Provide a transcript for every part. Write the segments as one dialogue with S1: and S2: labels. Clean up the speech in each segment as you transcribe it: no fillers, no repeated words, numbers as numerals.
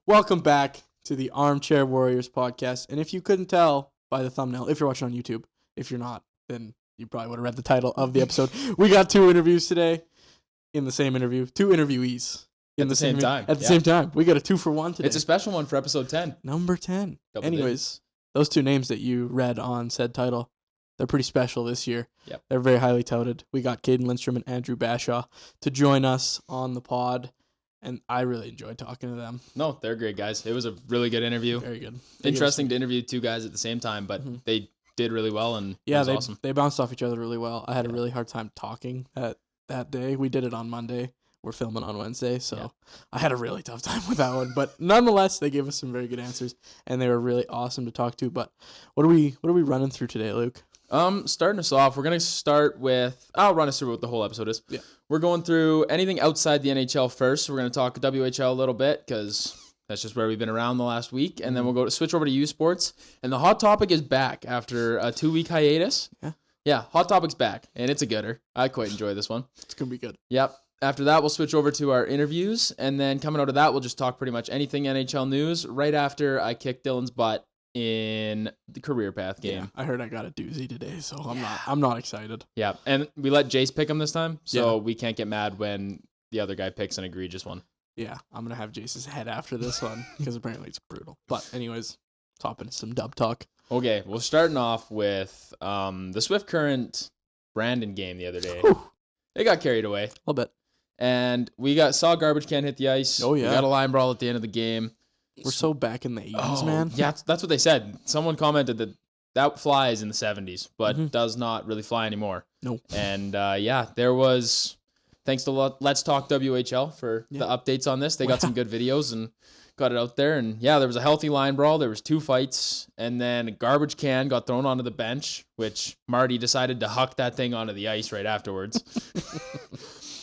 S1: Welcome back to the Armchair Warriors podcast. And if you couldn't tell by the thumbnail, if you're watching on YouTube, if you're not, then you probably would have read the title of the episode. We got two interviews today in the same interview. Two interviewees
S2: at the same time.
S1: At the same time. We got a 2-for-1 today.
S2: It's a special one for episode 10.
S1: Number 10. Anyways, those two names that you read on said title, they're pretty special this year.
S2: Yep.
S1: They're very highly touted. We got Cayden Lindstrom and Bashaw to join us on the pod. And I really enjoyed talking to them.
S2: No, they're great guys. It was a really good interview.
S1: Very good.
S2: Interesting to interview two guys at the same time, but they did really well, and it was awesome.
S1: They bounced off each other really well. I had a really hard time talking that day. We did it on Monday. We're filming on Wednesday, so I had a really tough time with that one. But nonetheless, they gave us some very good answers, and they were really awesome to talk to. But what are we running through today, Luke?
S2: Starting us off, we're going to start with, I'll run us through what the whole episode is.
S1: Yeah.
S2: We're going through anything outside the NHL first. We're going to talk WHL a little bit because that's just where we've been around the last week. And then we'll switch over to U Sports. And the Hot Topic is back after a 2-week hiatus.
S1: Yeah.
S2: Yeah, Hot Topic's back, and it's a gooder. I quite enjoy this one.
S1: It's going to be good.
S2: Yep. After that, we'll switch over to our interviews. And then coming out of that, we'll just talk pretty much anything NHL news right after I kick Dylan's butt in the career path game.
S1: Yeah, I heard I got a doozy today, so I'm not excited.
S2: Yeah, and we let Jace pick him this time, so we can't get mad when the other guy picks an egregious one.
S1: Yeah, I'm going to have Jace's head after this one, because apparently it's brutal. But anyways, top into some dub talk.
S2: Okay, we're starting off with the Swift Current Brandon game the other day.
S1: Whew.
S2: It got carried away.
S1: A little bit.
S2: And we saw a garbage can hit the ice.
S1: Oh, yeah.
S2: We got a line brawl at the end of the game.
S1: We're so back in the 80s, man.
S2: Yeah, that's what they said. Someone commented that flies in the 70s, but does not really fly anymore.
S1: Nope.
S2: And there was, thanks to Let's Talk WHL for the updates on this. They got some good videos and got it out there. And there was a healthy line brawl. There was 2 fights. And then a garbage can got thrown onto the bench, which Marty decided to huck that thing onto the ice right afterwards.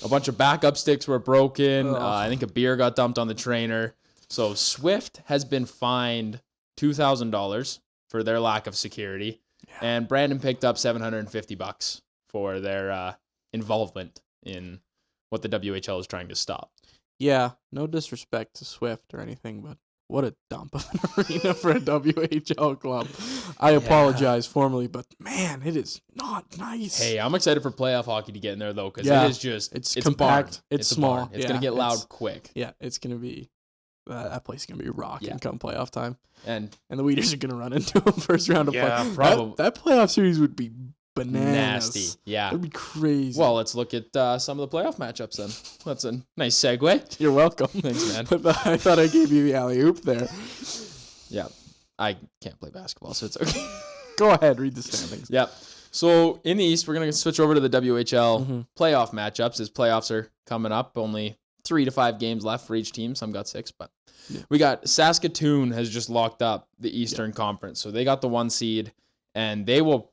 S2: A bunch of backup sticks were broken. I think a beer got dumped on the trainer. So Swift has been fined $2,000 for their lack of security, and Brandon picked up $750 for their involvement in what the WHL is trying to stop.
S1: Yeah, no disrespect to Swift or anything, but what a dump of an arena for a WHL club. I apologize formally, but man, it is not nice.
S2: Hey, I'm excited for playoff hockey to get in there though, because it is just
S1: it's compact, it's small,
S2: it's gonna get loud quick.
S1: Yeah, it's gonna be. That place is going to be rocking come playoff time.
S2: And
S1: the Weeders are going to run into them first round of play.
S2: Probably.
S1: That playoff series would be bananas.
S2: Nasty. Yeah.
S1: It would be crazy.
S2: Well, let's look at some of the playoff matchups then. That's a nice segue.
S1: You're welcome.
S2: Thanks, man.
S1: I thought I gave you the alley-oop there.
S2: Yeah. I can't play basketball, so it's okay.
S1: Go ahead. Read the standings.
S2: Yep. So in the East, we're going to switch over to the WHL playoff matchups as playoffs are coming up. Only 3 to 5 games left for each team. Some got 6, but we got Saskatoon has just locked up the Eastern Conference. So they got the 1 seed, and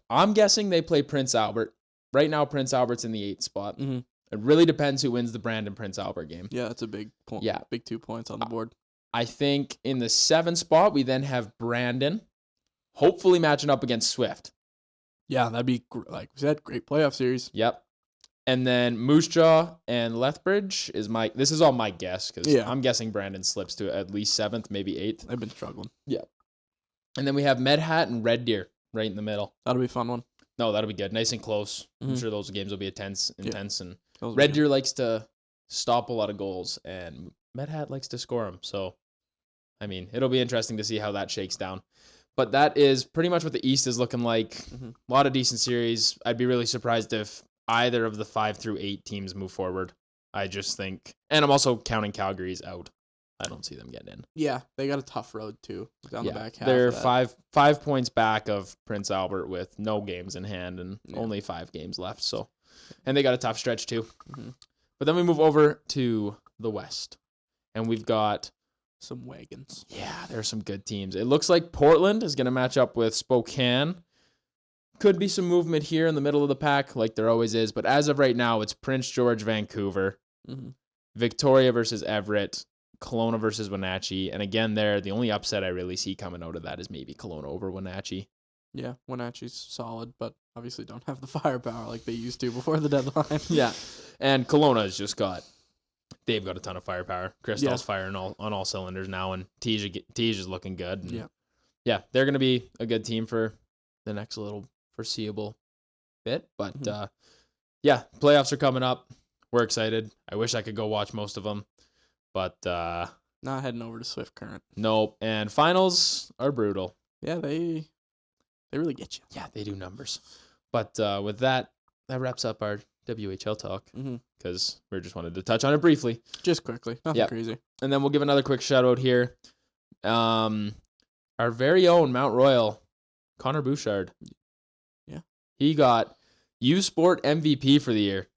S2: I'm guessing they play Prince Albert. Right now, Prince Albert's in the 8th spot. It really depends who wins the Brandon Prince Albert game.
S1: Yeah, that's a big point. Yeah. Big 2 points on the board.
S2: I think in the 7th spot, we then have Brandon, hopefully matching up against Swift.
S1: Yeah, that'd be, like we said, great playoff series.
S2: Yep. And then Moose Jaw and Lethbridge this is all my guess, because I'm guessing Brandon slips to at least 7th, maybe 8th.
S1: They've been struggling.
S2: Yeah. And then we have Medhat and Red Deer right in the middle.
S1: That'll be a fun one.
S2: No, that'll be good. Nice and close. I'm sure those games will be intense. And Red Deer likes to stop a lot of goals, and Medhat likes to score them. So, I mean, it'll be interesting to see how that shakes down. But that is pretty much what the East is looking like. A lot of decent series. I'd be really surprised if either of the 5 through 8 teams move forward. I just think, and I'm also counting Calgary's out. I don't see them getting in.
S1: Yeah, they got a tough road too down the back half.
S2: They're 5 points back of Prince Albert with no games in hand and only 5 games left. So, and they got a tough stretch too. But then we move over to the West, and we've got
S1: some wagons.
S2: Yeah, there's some good teams. It looks like Portland is going to match up with Spokane. Could be some movement here in the middle of the pack, like there always is. But as of right now, it's Prince George, Vancouver, Victoria versus Everett, Kelowna versus Wenatchee. And again, the only upset I really see coming out of that is maybe Kelowna over Wenatchee.
S1: Yeah, Wenatchee's solid, but obviously don't have the firepower like they used to before the deadline.
S2: Yeah, and Kelowna has just got they've got a ton of firepower. Crystal's firing on all cylinders now, and Tej is looking good. And yeah, they're going to be a good team for the next little foreseeable bit. But yeah, playoffs are coming up. We're excited. I wish I could go watch most of them, but
S1: not heading over to Swift Current.
S2: Nope. And finals are brutal.
S1: Yeah, they really get you.
S2: Yeah, they do numbers. But with that wraps up our WHL talk because we just wanted to touch on it briefly.
S1: Just quickly. Nothing crazy.
S2: And then we'll give another quick shout out here. Our very own Mount Royal, Connor Bouchard.
S1: Yeah.
S2: He got U Sport MVP for the year.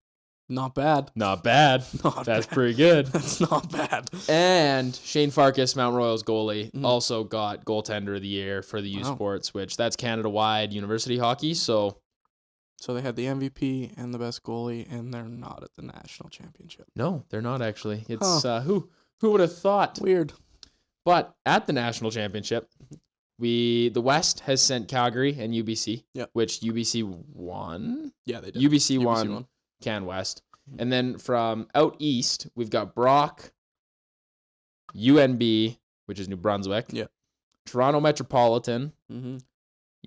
S1: Not bad.
S2: Not bad. That's pretty good.
S1: That's not bad.
S2: And Shane Farkas, Mount Royal's goalie, also got goaltender of the year for the U Sports, which that's Canada-wide university hockey. So
S1: they had the MVP and the best goalie, and they're not at the national championship.
S2: No, they're not actually. It's who would have thought?
S1: Weird.
S2: But at the national championship, the West has sent Calgary and UBC, which UBC won.
S1: Yeah, they did.
S2: UBC won. Can West. And then from out east, we've got Brock, UNB, which is New Brunswick.
S1: Yeah.
S2: Toronto Metropolitan,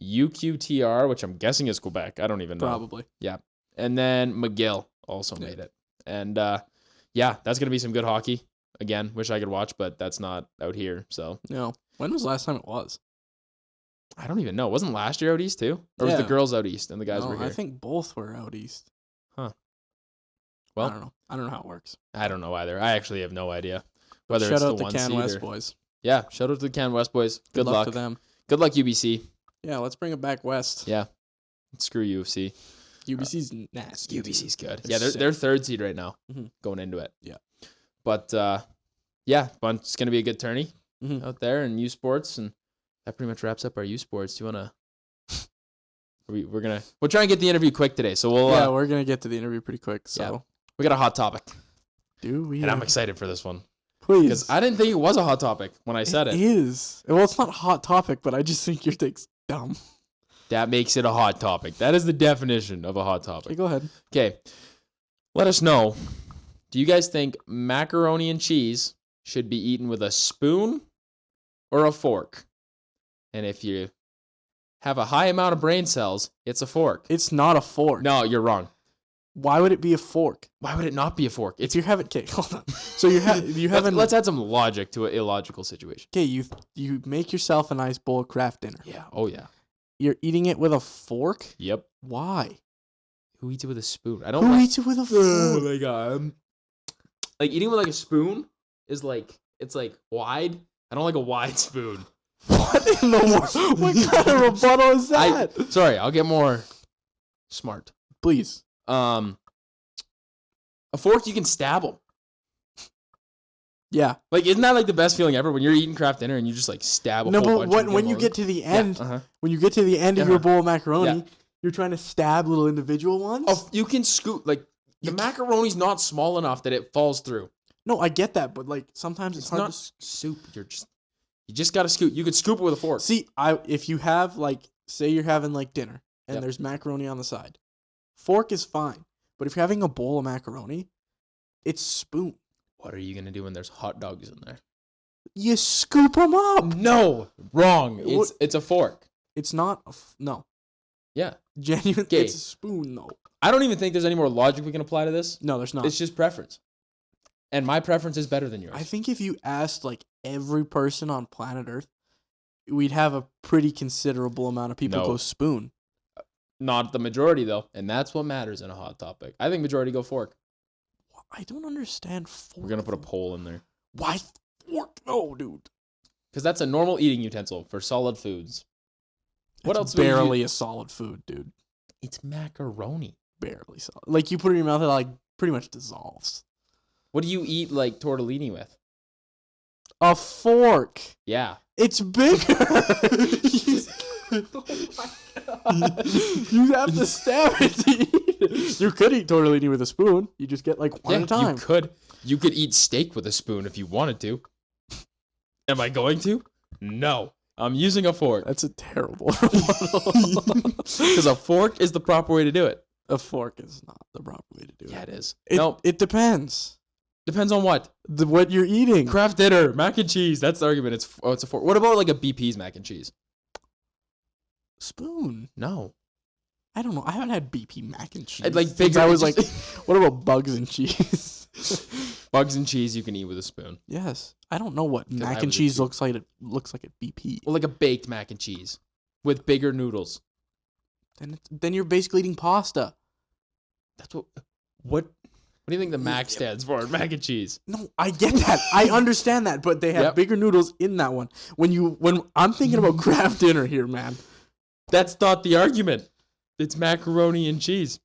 S2: UQTR, which I'm guessing is Quebec. I don't even know.
S1: Probably.
S2: Yeah. And then McGill also made it. And yeah, that's going to be some good hockey. Again, wish I could watch, but that's not out here. So
S1: no. When was the last time it was?
S2: I don't even know. Wasn't last year out east too? Or was the girls out east and the guys were here?
S1: I think both were out east.
S2: Huh. Well,
S1: I don't know how it works.
S2: I don't know either. I actually have no idea whether
S1: shout
S2: it's the
S1: out
S2: one
S1: the Can
S2: seed
S1: West
S2: or...
S1: boys.
S2: Yeah, shout out to the Can West boys. Good luck
S1: to them.
S2: Good luck, UBC.
S1: Yeah, let's bring it back west.
S2: Yeah. Screw UFC.
S1: UBC's nasty.
S2: UBC's good. They're third seed right now going into it.
S1: Yeah.
S2: But yeah, it's going to be a good tourney out there in U Sports, and that pretty much wraps up our U Sports. Do you want to we'll try and get the interview quick today. So
S1: we're going to get to the interview pretty quick. So
S2: we got a hot topic.
S1: Do we?
S2: And I'm excited for this one.
S1: Please.
S2: Because I didn't think it was a hot topic when I said it.
S1: It is. Well, it's not a hot topic, but I just think your take's dumb.
S2: That makes it a hot topic. That is the definition of a hot topic.
S1: Okay, go ahead.
S2: Okay. Let us know. Do you guys think macaroni and cheese should be eaten with a spoon or a fork? And if you have a high amount of brain cells, it's a fork.
S1: It's not a fork.
S2: No, you're wrong.
S1: Why would it be a fork?
S2: Why would it not be a fork?
S1: If you're having... Okay, hold on. So you haven't...
S2: Let's add some logic to an illogical situation.
S1: Okay, you make yourself a nice bowl of Kraft dinner.
S2: Yeah. Oh, yeah.
S1: You're eating it with a fork?
S2: Yep.
S1: Why?
S2: Who eats it with a spoon?
S1: Who eats it with a fork?
S2: Oh, my God. Like, eating with, like, a spoon is, like... It's, like, wide. I don't like a wide spoon.
S1: What in the world? What kind of rebuttal is that?
S2: Sorry, I'll get more smart.
S1: Please.
S2: A fork, you can stab them.
S1: Yeah.
S2: Like, isn't that, like, the best feeling ever when you're eating Kraft dinner and you just, like, stab a whole bunch of
S1: when you get to the end, when you get to the end of your bowl of macaroni, you're trying to stab little individual ones?
S2: Oh, you can scoop, like, the macaroni's not small enough that it falls through.
S1: No, I get that, but, like, sometimes it's hard
S2: not
S1: to...
S2: soup. You just got to scoop. You could scoop it with a fork.
S1: See, if you have, like, say you're having, like, dinner, and there's macaroni on the side, fork is fine. But if you're having a bowl of macaroni, it's spoon.
S2: What are you going to do when there's hot dogs in there?
S1: You scoop them up.
S2: No, wrong. It's a fork.
S1: It's not. No.
S2: Yeah.
S1: Genuine. It's a spoon, though.
S2: I don't even think there's any more logic we can apply to this.
S1: No, there's not.
S2: It's just preference. And my preference is better than yours.
S1: I think if you asked, like, every person on planet Earth, we'd have a pretty considerable amount of people go spoon.
S2: Not the majority, though. And that's what matters in a hot topic. I think majority go fork.
S1: I don't understand fork.
S2: We're going to put a poll in there.
S1: Why fork? No, dude.
S2: Because that's a normal eating utensil for solid foods. What else?
S1: Barely a solid food, dude.
S2: It's macaroni.
S1: Barely solid. Like, you put it in your mouth, it, like, pretty much dissolves.
S2: What do you eat, like, tortellini with?
S1: A fork.
S2: Yeah.
S1: It's bigger. Oh my God. You have to stab it to eat it. You could eat tortellini with a spoon. You just get, like, one at a time.
S2: You could. You could eat steak with a spoon if you wanted to. Am I going to? No. I'm using a fork.
S1: That's a terrible
S2: Because a fork is the proper way to do it.
S1: A fork is not the proper way to do it.
S2: Yeah, it is.
S1: It depends.
S2: Depends on what.
S1: What you're eating.
S2: Kraft dinner, mac and cheese. That's the argument. It's a fork. What about like a BP's mac and cheese?
S1: Spoon.
S2: No.
S1: I don't know. I haven't had BP mac and cheese.
S2: Like
S1: since
S2: bigger.
S1: I was like, what about bugs and cheese?
S2: Bugs and cheese you can eat with a spoon.
S1: Yes. I don't know what mac
S2: I
S1: and
S2: was a
S1: cheese
S2: kid.
S1: looks like. It looks like a BP.
S2: Well, like a baked mac and cheese with bigger noodles.
S1: Then you're basically eating pasta.
S2: That's what do you think the MAC stands for? Mac and cheese.
S1: No, I get that. I understand that, but they have bigger noodles in that one. When I'm thinking about Kraft dinner here, man.
S2: That's not the argument. It's macaroni and cheese.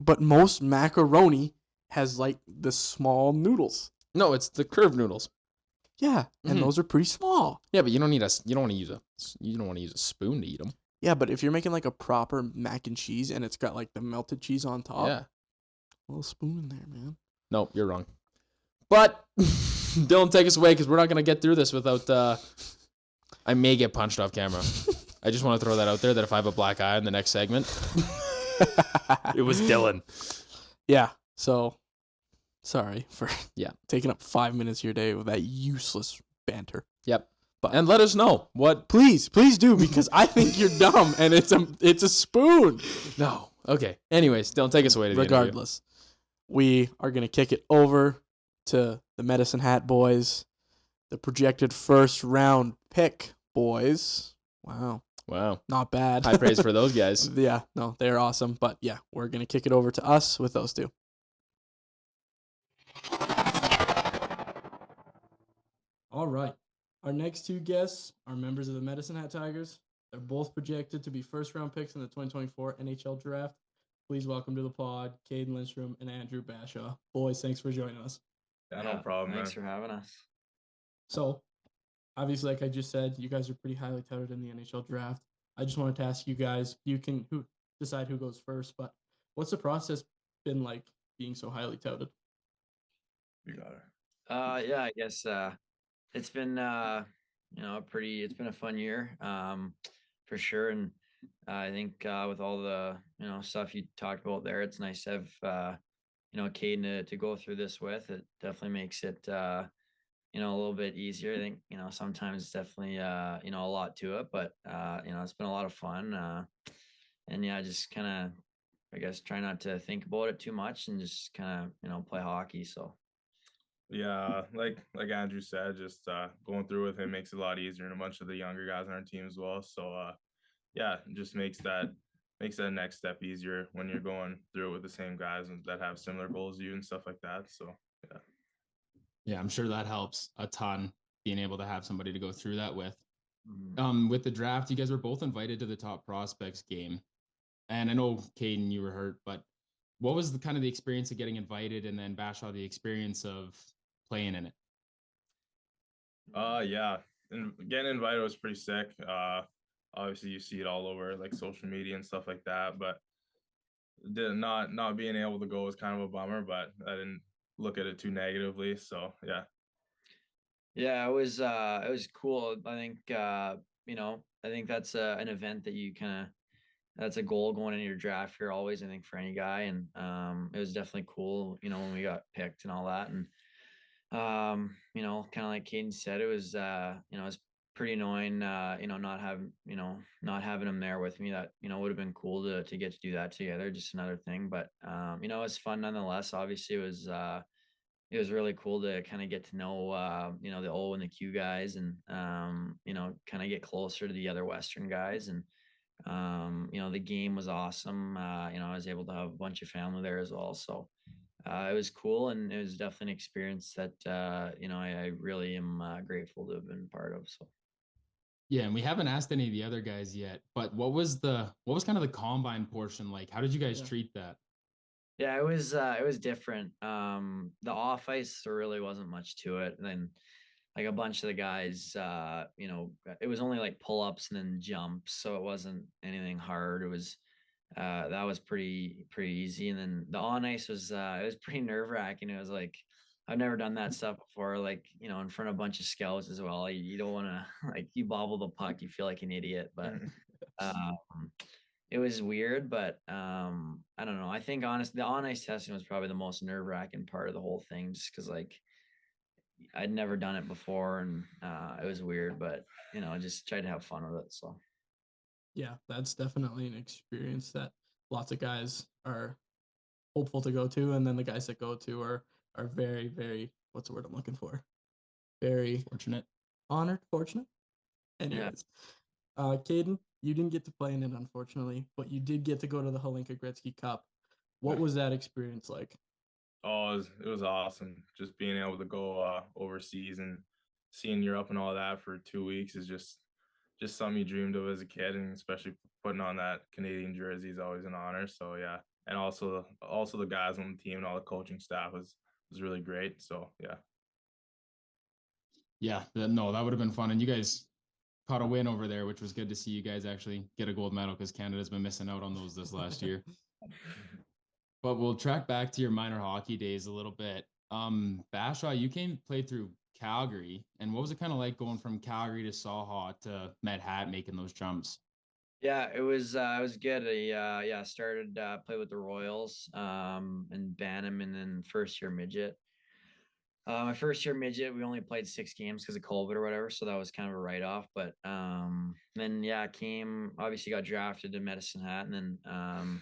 S1: But most macaroni has like the small noodles.
S2: No, it's the curved noodles.
S1: Yeah, and those are pretty small.
S2: Yeah, but you don't want to use a spoon to eat them.
S1: Yeah, but if you're making like a proper mac and cheese and it's got like the melted cheese on top,
S2: yeah,
S1: a little spoon in there, man.
S2: No, you're wrong. But Dylan, take us away because we're not gonna get through this without. I may get punched off camera. I just want to throw that out there that if I have a black eye in the next segment, it was Dylan.
S1: Yeah. So, sorry for taking up 5 minutes of your day with that useless banter.
S2: Yep. And let us know what.
S1: Please do, because I think you're dumb and it's a spoon.
S2: No. Okay. Anyways, Dylan, take us away to the
S1: Regardless, we are gonna kick it over to the Medicine Hat boys, the projected first round pick boys. Wow. Not bad.
S2: High praise for those guys.
S1: Yeah. No, they're awesome. But yeah, we're gonna kick it over to us with those two. All right. Our next two guests are members of the Medicine Hat Tigers. They're both projected to be first-round picks in the 2024 NHL Draft. Please welcome to the pod, Cayden Lindstrom and Andrew Basha. Boys, thanks for joining us.
S3: Yeah, no problem.
S4: Thanks for having us.
S1: So, obviously, like I just said, you guys are pretty highly touted in the NHL Draft. I just wanted to ask you guys, you can decide who goes first, but what's the process been like being so highly touted?
S3: You got it.
S4: Yeah, I guess it's been it's been a fun year, for sure. And I think with all the stuff you talked about there, it's nice to have Cayden to go through this with. It definitely makes it a little bit easier. I think sometimes it's definitely a lot to it, but it's been a lot of fun. And yeah, just kind of I guess try not to think about it too much and just kind of play hockey. So.
S3: Yeah, like Andrew said, just going through with him makes it a lot easier, and a bunch of the younger guys on our team as well. So yeah, it just makes that next step easier when you're going through it with the same guys and that have similar goals as you and stuff like that. So yeah.
S5: Yeah, I'm sure that helps a ton, being able to have somebody to go through that with.
S4: Mm-hmm.
S5: With the draft, you guys were both invited to the top prospects game. And I know, Cayden, you were hurt, but what was the kind of the experience of getting invited, and then Bashaw, the experience of playing in it?
S3: Yeah, and getting invited was pretty sick. Obviously you see it all over like social media and stuff like that, but not being able to go was kind of a bummer, but I didn't look at it too negatively. So yeah.
S4: Yeah, it was cool. I think I think that's an event that you that's a goal going into your draft here always, I think, for any guy. And it was definitely cool, when we got picked and all that. And kind of like Cayden said, it was it was pretty annoying not having him there with me. That would have been cool to get to do that together, just another thing. But it was fun nonetheless. Obviously it was really cool to kind of get to know the O and the Q guys, and kind of get closer to the other Western guys. And the game was awesome. I was able to have a bunch of family there as well, so it was cool, and it was definitely an experience that I really am grateful to have been part of. So
S5: Yeah, and we haven't asked any of the other guys yet, but what was kind of the combine portion like? How did you guys treat that?
S4: Yeah, it was different. The off ice, there really wasn't much to it. And then like a bunch of the guys, it was only like pull-ups and then jumps, so it wasn't anything hard. It was that was pretty easy. And then the on ice was it was pretty nerve-wracking. It was like I've never done that stuff before, like in front of a bunch of scouts as well. You don't want to like you bobble the puck, you feel like an idiot. But it was weird, but I don't know. I think honestly, the on ice testing was probably the most nerve wracking part of the whole thing, just because like I'd never done it before, and it was weird, but I just tried to have fun with it. So
S1: Yeah, that's definitely an experience that lots of guys are hopeful to go to, and then the guys that go to are very, very, what's the word I'm looking for? Very
S5: Fortunate.
S1: honored, fortunate.
S4: yeah,
S1: Anyways, Cayden, you didn't get to play in it, unfortunately, but you did get to go to the Holinka Gretzky Cup. What was that experience like?
S3: Oh, it was awesome. Just being able to go overseas and seeing Europe and all that for 2 weeks is just something you dreamed of as a kid, and especially putting on that Canadian jersey is always an honor. So yeah, and also the guys on the team and all the coaching staff was really great. So yeah.
S5: Yeah, no, that would have been fun. And you guys caught a win over there, which was good to see you guys actually get a gold medal because Canada's been missing out on those this last year. But we'll track back to your minor hockey days a little bit. Bashaw, you played through Calgary, and what was it kind of like going from Calgary to Saha to Medhat making those jumps?
S4: yeah, it was good. I started play with the Royals and Bantam, and then first year midget. My first year midget, we only played 6 games because of COVID or whatever, so that was kind of a write off. But then came obviously got drafted to Medicine Hat, and then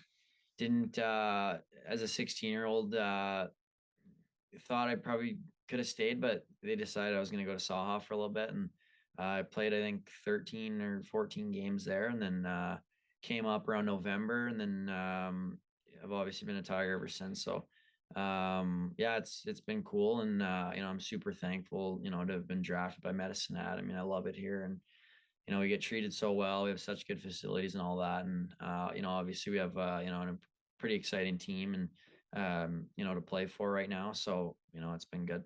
S4: didn't as a 16-year-old thought I probably could have stayed, but they decided I was going to go to Saha for a little bit, and I played I think 13 or 14 games there, and then came up around November, and then I've obviously been a Tiger ever since. So it's been cool, and I'm super thankful to have been drafted by Medicine Hat. I mean, I love it here, and we get treated so well. We have such good facilities and all that, and obviously we have a pretty exciting team, and to play for right now. So it's been good.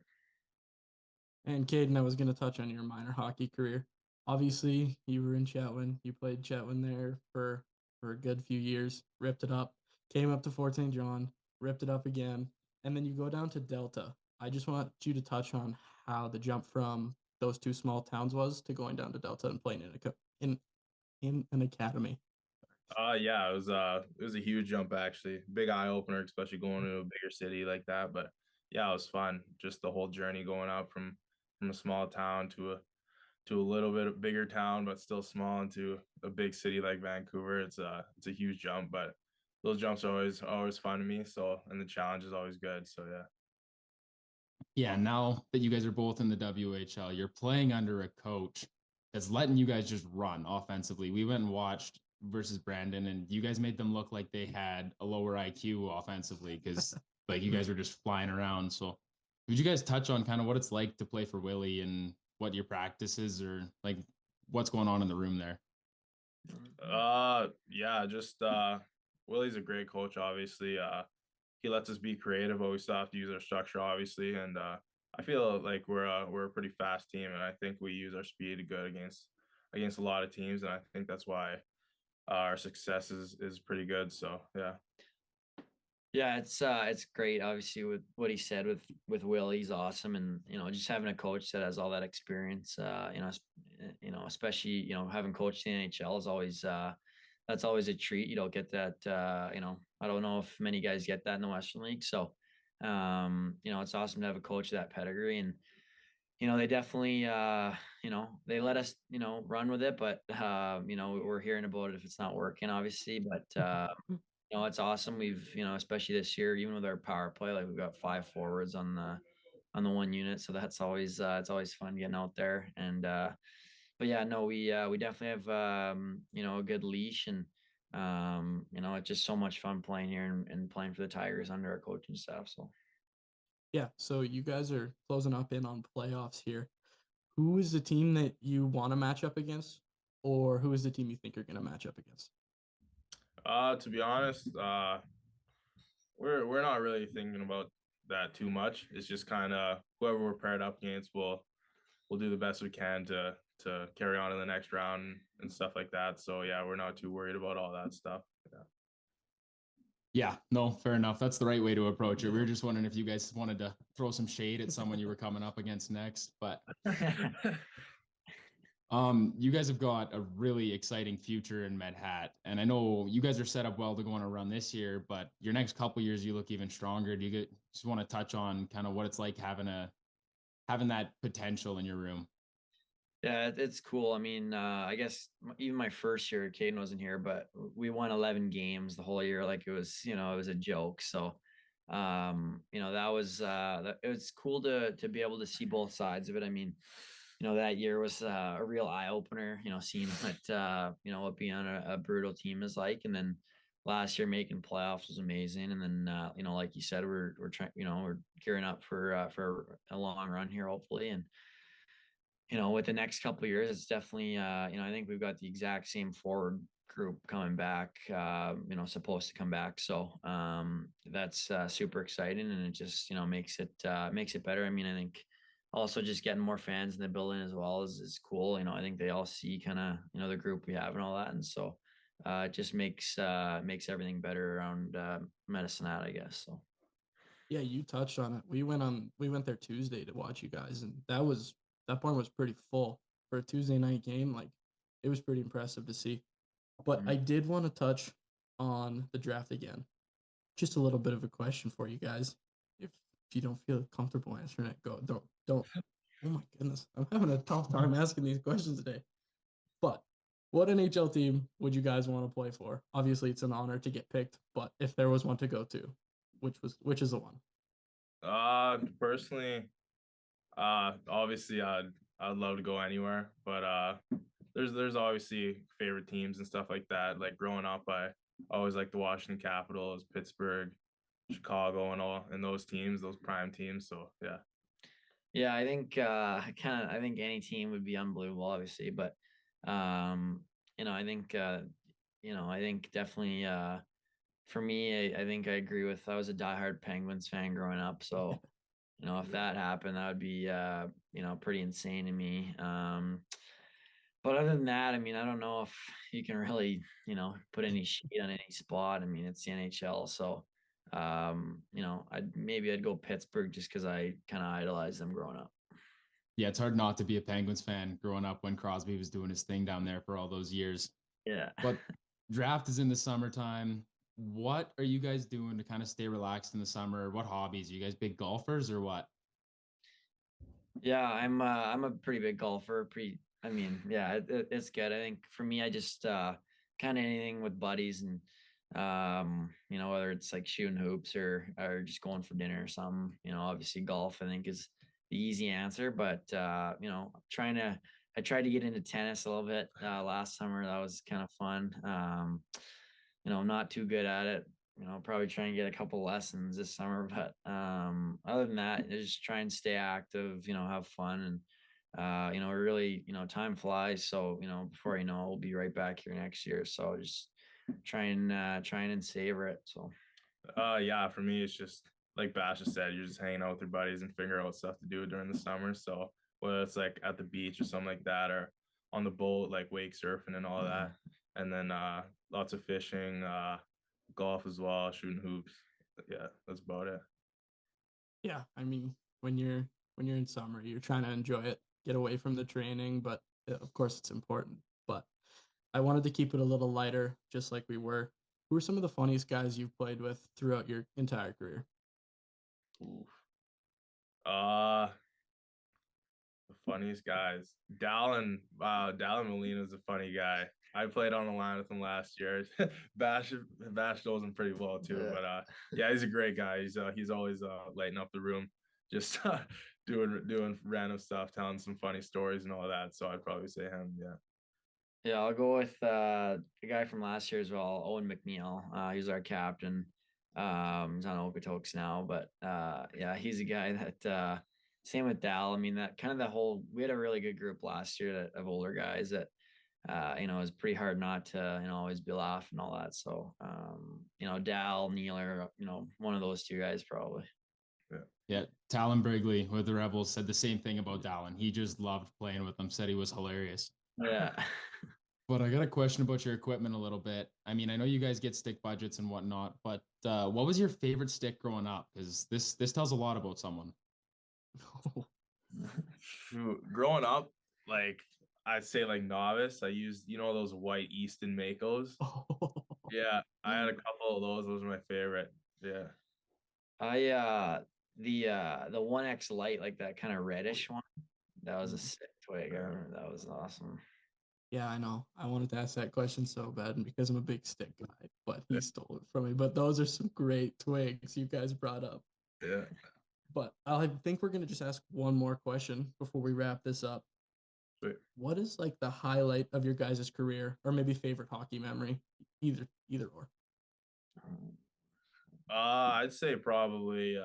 S1: And Cayden, I was going to touch on your minor hockey career. Obviously, you were in Chetwynd. You played Chetwynd there for a good few years, ripped it up, came up to Fort St. John, ripped it up again, and then you go down to Delta. I just want you to touch on how the jump from those two small towns was to going down to Delta and playing in an academy.
S3: Yeah, it was a huge jump actually. Big eye opener, especially going to a bigger city like that. But yeah, it was fun. Just the whole journey going up from a small town to a little bit bigger town, but still small, into a big city like Vancouver. It's a huge jump, but those jumps are always fun to me. So, and the challenge is always good. So yeah.
S5: Yeah, now that you guys are both in the WHL, you're playing under a coach that's letting you guys just run offensively. We went and watched versus Brandon, and you guys made them look like they had a lower IQ offensively because like you guys were just flying around. So would you guys touch on kind of what it's like to play for Willie and what your practices or like what's going on in the room there?
S3: Yeah, just Willie's a great coach, obviously. He lets us be creative, but we still have to use our structure, obviously. And I feel like we're a pretty fast team, and I think we use our speed good against a lot of teams, and I think that's why our success is pretty good. So yeah.
S4: Yeah, it's great. Obviously, with what he said with Will, he's awesome, and just having a coach that has all that experience, especially having coached the NHL is always that's always a treat. You don't get that. I don't know if many guys get that in the Western League. So, it's awesome to have a coach of that pedigree, and they definitely they let us run with it, but we're hearing about it if it's not working, obviously, but. It's awesome. We've, especially this year, even with our power play, like we've got 5 forwards on the one unit. So that's always, it's always fun getting out there. And, but yeah, no, we definitely have, a good leash, and, it's just so much fun playing here and playing for the Tigers under our coaching staff. So.
S1: Yeah, so you guys are closing up in on playoffs here. Who is the team that you want to match up against, or who is the team you think you're going to match up against?
S3: To be honest, we're not really thinking about that too much. It's just kind of whoever we're paired up against, we'll do the best we can to carry on in the next round and stuff like that. So yeah, we're not too worried about all that stuff. Yeah.
S5: Yeah, no, fair enough. That's the right way to approach it. We were just wondering if you guys wanted to throw some shade at someone you were coming up against next, but You guys have got a really exciting future in Med Hat, and I know you guys are set up well to go on a run this year, but your next couple years you look even stronger. Do you just want to touch on kind of what it's like having that potential in your room?
S4: Yeah, it's cool. I mean, I guess even my first year, Cayden wasn't here, but we won 11 games the whole year. Like it was, it was a joke. So, that was it was cool to be able to see both sides of it. I mean, that year was a real eye opener. Seeing what being on a brutal team is like, and then last year making playoffs was amazing. And then like you said, we're trying, we're gearing up for a long run here, hopefully, and with the next couple of years, it's definitely, I think we've got the exact same forward group coming back, supposed to come back. So that's super exciting, and it just, makes it better. I mean, I think also just getting more fans in the building as well is cool. I think they all see kind of, the group we have and all that. And so it just makes everything better around Medicine Hat, I guess. So.
S1: Yeah, you touched on it. We went there Tuesday to watch you guys, and that barn was pretty full for a Tuesday night game. Like, it was pretty impressive to see. But I did want to touch on the draft again. Just a little bit of a question for you guys. If you don't feel comfortable answering it, go. Don't. Oh my goodness, I'm having a tough time asking these questions today. But what NHL team would you guys want to play for? Obviously, it's an honor to get picked, but if there was one to go to, which is the one?
S3: Personally, obviously I'd love to go anywhere, but there's obviously favorite teams and stuff like that. Like growing up, I always liked the Washington Capitals, Pittsburgh, Chicago, and those teams, those prime teams. So yeah.
S4: Yeah, I think I think any team would be unbelievable, obviously, but I think definitely for me, I think I agree with. I was a diehard Penguins fan growing up, so if that happened, that would be pretty insane to me. But other than that, I mean, I don't know if you can really put any shade on any spot. I mean, it's the NHL, so I'd go Pittsburgh just because I kind of idolized them growing up.
S5: Yeah, it's hard not to be a Penguins fan growing up when Crosby was doing his thing down there for all those years.
S4: Yeah.
S5: But draft is in the summertime. What are you guys doing to kind of stay relaxed in the summer? What hobbies? Are you guys big golfers or what?
S4: Yeah, I'm a pretty big golfer. I mean, yeah, it's good. I think for me, I just kind of anything with buddies and whether it's like shooting hoops or just going for dinner or something. Obviously golf I think is the easy answer, but I tried to get into tennis a little bit last summer. That was kind of fun. Not too good at it. Probably try and get a couple lessons this summer, but other than that, just try and stay active, have fun, and really, time flies. So, before you know, we'll be right back here next year. So just trying and savor it. So
S3: Yeah, for me it's just like Basha said, you're just hanging out with your buddies and figure out stuff to do during the summer. So whether it's like at the beach or something like that, or on the boat, like wake surfing and all that, and then lots of fishing, golf as well, shooting hoops. Yeah, that's about it.
S1: Yeah, I mean, when you're in summer, you're trying to enjoy it, get away from the training, but of course it's important. But I wanted to keep it a little lighter, just like we were. Who are some of the funniest guys you've played with throughout your entire career?
S3: Oof. Uh the funniest guys. Dallin Molina's a funny guy. I played on the line with him last year. Bash knows him pretty well too.
S4: Yeah.
S3: But yeah, he's a great guy. He's always lighting up the room, just doing random stuff, telling some funny stories and all that. So I'd probably say him. Yeah.
S4: Yeah, I'll go with the guy from last year as well, Owen McNeil. He's our captain. He's on Okotoks now, but yeah, he's a guy that same with Dal. I mean, that kind of the whole we had a really good group last year of older guys that it was pretty hard not to always be laughing and all that. So Dal, Neil are one of those two guys probably.
S5: Yeah, Talon Brigley with the Rebels said the same thing about Dallin. He just loved playing with them, said he was hilarious.
S4: Yeah.
S5: But I got a question about your equipment a little bit. I mean, I know you guys get stick budgets and whatnot, but what was your favorite stick growing up? Because this tells a lot about someone.
S3: Growing up, like I'd say like novice. I used, those white Easton Makos.
S1: Oh.
S3: Yeah, I had a couple of those. Those are my favorite. Yeah.
S4: The 1X light, like that kind of reddish one. That was a sick twig. I remember that was awesome.
S1: Yeah, I know. I wanted to ask that question so bad, and because I'm a big stick guy, but he stole it from me. But those are some great twigs you guys brought up.
S3: Yeah.
S1: But I think we're gonna just ask one more question before we wrap this up.
S3: Sweet.
S1: What is like the highlight of your guys' career, or maybe favorite hockey memory? Either or.
S3: I'd say probably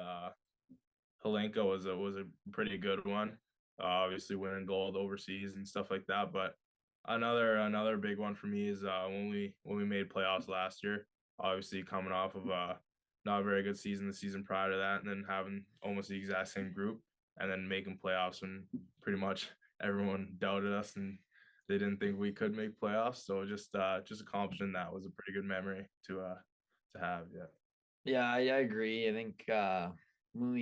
S3: Helenka was a pretty good one. Obviously winning gold overseas and stuff like that. But another big one for me is when we made playoffs last year. Obviously coming off of not a very good season the season prior to that, and then having almost the exact same group, and then making playoffs when pretty much everyone doubted us and they didn't think we could make playoffs. So just accomplishing that was a pretty good memory to have. Yeah.
S4: Yeah, I agree. I think when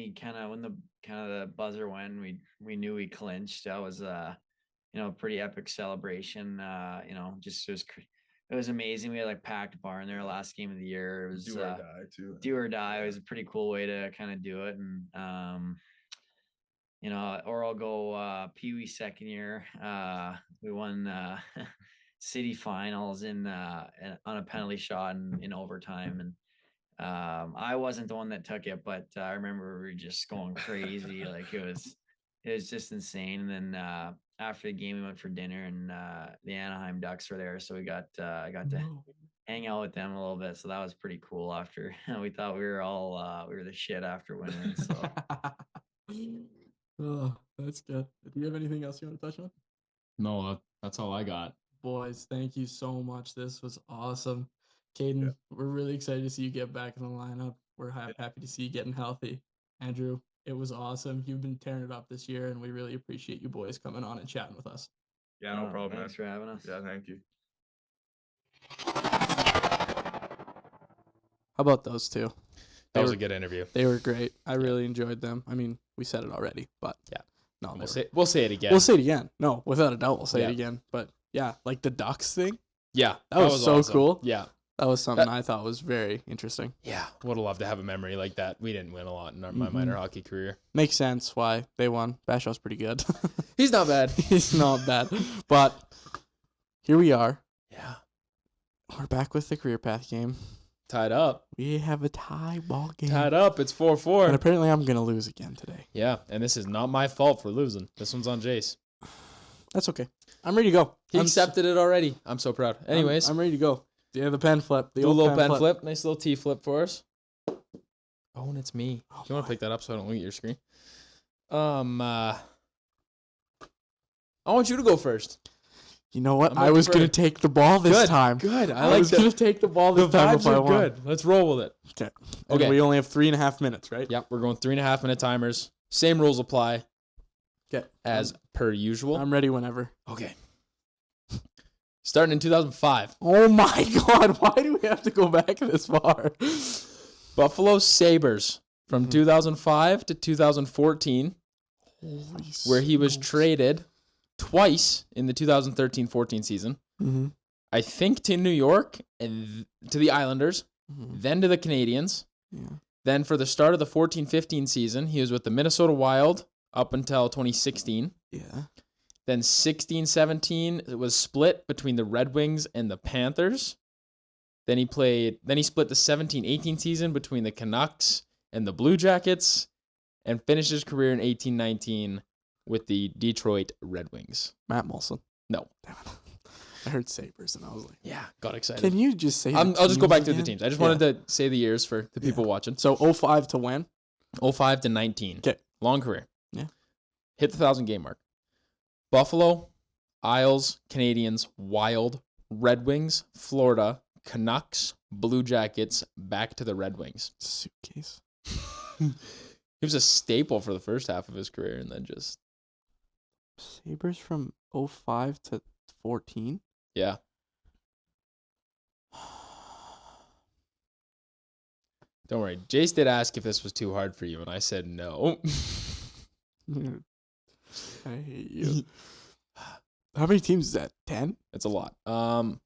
S4: the buzzer went, we knew we clinched. That was a pretty epic celebration. It was amazing. We had like packed barn there last game of the year. It was
S3: Do or die too.
S4: Do or die. It was a pretty cool way to kind of do it. And or I'll go Pee Wee second year. We won city finals on a penalty shot in overtime, and I wasn't the one that took it, but I remember we were just going crazy. Like it was just insane. And then after the game, we went for dinner, and the Anaheim Ducks were there, so I got to hang out with them a little bit. So that was pretty cool. After we thought we were the shit after winning. So.
S1: Oh, that's good. Do you have anything else you want to touch on?
S5: No, that's all I got.
S1: Boys, thank you so much. This was awesome. Cayden, we're really excited to see you get back in the lineup. We're happy to see you getting healthy. Andrew, it was awesome. You've been tearing it up this year, and we really appreciate you boys coming on and chatting with us.
S3: Yeah, no problem.
S4: Thanks for having us.
S3: Yeah, thank you.
S1: How about those two?
S2: That was a good interview.
S1: They were great. I really enjoyed them. I mean, we said it already, but
S2: yeah.
S1: No,
S2: we'll say it again.
S1: We'll say it again. No, without a doubt, we'll say it again. But yeah, like the Ducks thing.
S2: Yeah,
S1: that was so
S2: awesome.
S1: cool.
S2: Yeah,
S1: that was something I thought was very interesting.
S2: Yeah, would have loved to have a memory like that. We didn't win a lot in my minor hockey career.
S1: Makes sense why they won. Bashaw's pretty good.
S2: He's not bad.
S1: He's not bad. But here we are.
S2: Yeah,
S1: we're back with the career path game.
S2: Tied up.
S1: We have a tie ball game.
S2: Tied up. It's 4-4.
S1: And apparently I'm going to lose again today.
S2: Yeah, and this is not my fault for losing. This one's on Jace.
S1: That's okay. I'm ready to go.
S2: He accepted it already. I'm so proud. Anyways.
S1: I'm ready to go. Yeah, the pen flip.
S2: Do a little pen flip. Nice little T flip for us. Oh, and it's me. Do you want to pick that up so I don't look at your screen? I want you to go first.
S1: You know what? I was going to take the ball this time.
S2: Good.
S1: I was going to take the ball this time if I won.
S2: Good. Let's roll with it.
S1: Okay. And we only have 3.5 minutes, right?
S2: Yep. We're going 3.5 minute timers. Same rules apply.
S1: Okay.
S2: As per usual.
S1: I'm ready whenever.
S2: Okay. Starting in 2005.
S1: Oh my God. Why do we have to go back this far?
S2: Buffalo Sabres from 2005 to 2014. Where he was traded twice in the 2013-14 season.
S1: Mm-hmm.
S2: I think to New York and to the Islanders, then to the Canadiens.
S1: Yeah.
S2: Then for the start of the 14-15 season, he was with the Minnesota Wild up until 2016.
S1: Yeah.
S2: Then 16-17, it was split between the Red Wings and the Panthers. Then he split the 17-18 season between the Canucks and the Blue Jackets, and finished his career in 18-19 with the Detroit Red Wings.
S1: Matt Molson.
S2: No.
S1: I heard Sabres and I was like,
S2: yeah, got excited.
S1: Can you just say
S2: I'll just go back through the teams. I just wanted to say the years for the people watching.
S1: So 05 to when?
S2: 05 to 19.
S1: Okay.
S2: Long career.
S1: Yeah.
S2: Hit the 1,000 game mark. Buffalo, Isles, Canadiens, Wild, Red Wings, Florida, Canucks, Blue Jackets, back to the Red Wings.
S1: Suitcase.
S2: He was a staple for the first half of his career and then just...
S1: Sabres from 05 to 14?
S2: Yeah. Don't worry. Jace did ask if this was too hard for you, and I said no.
S1: I hate you. How many teams is that? 10?
S2: It's a lot.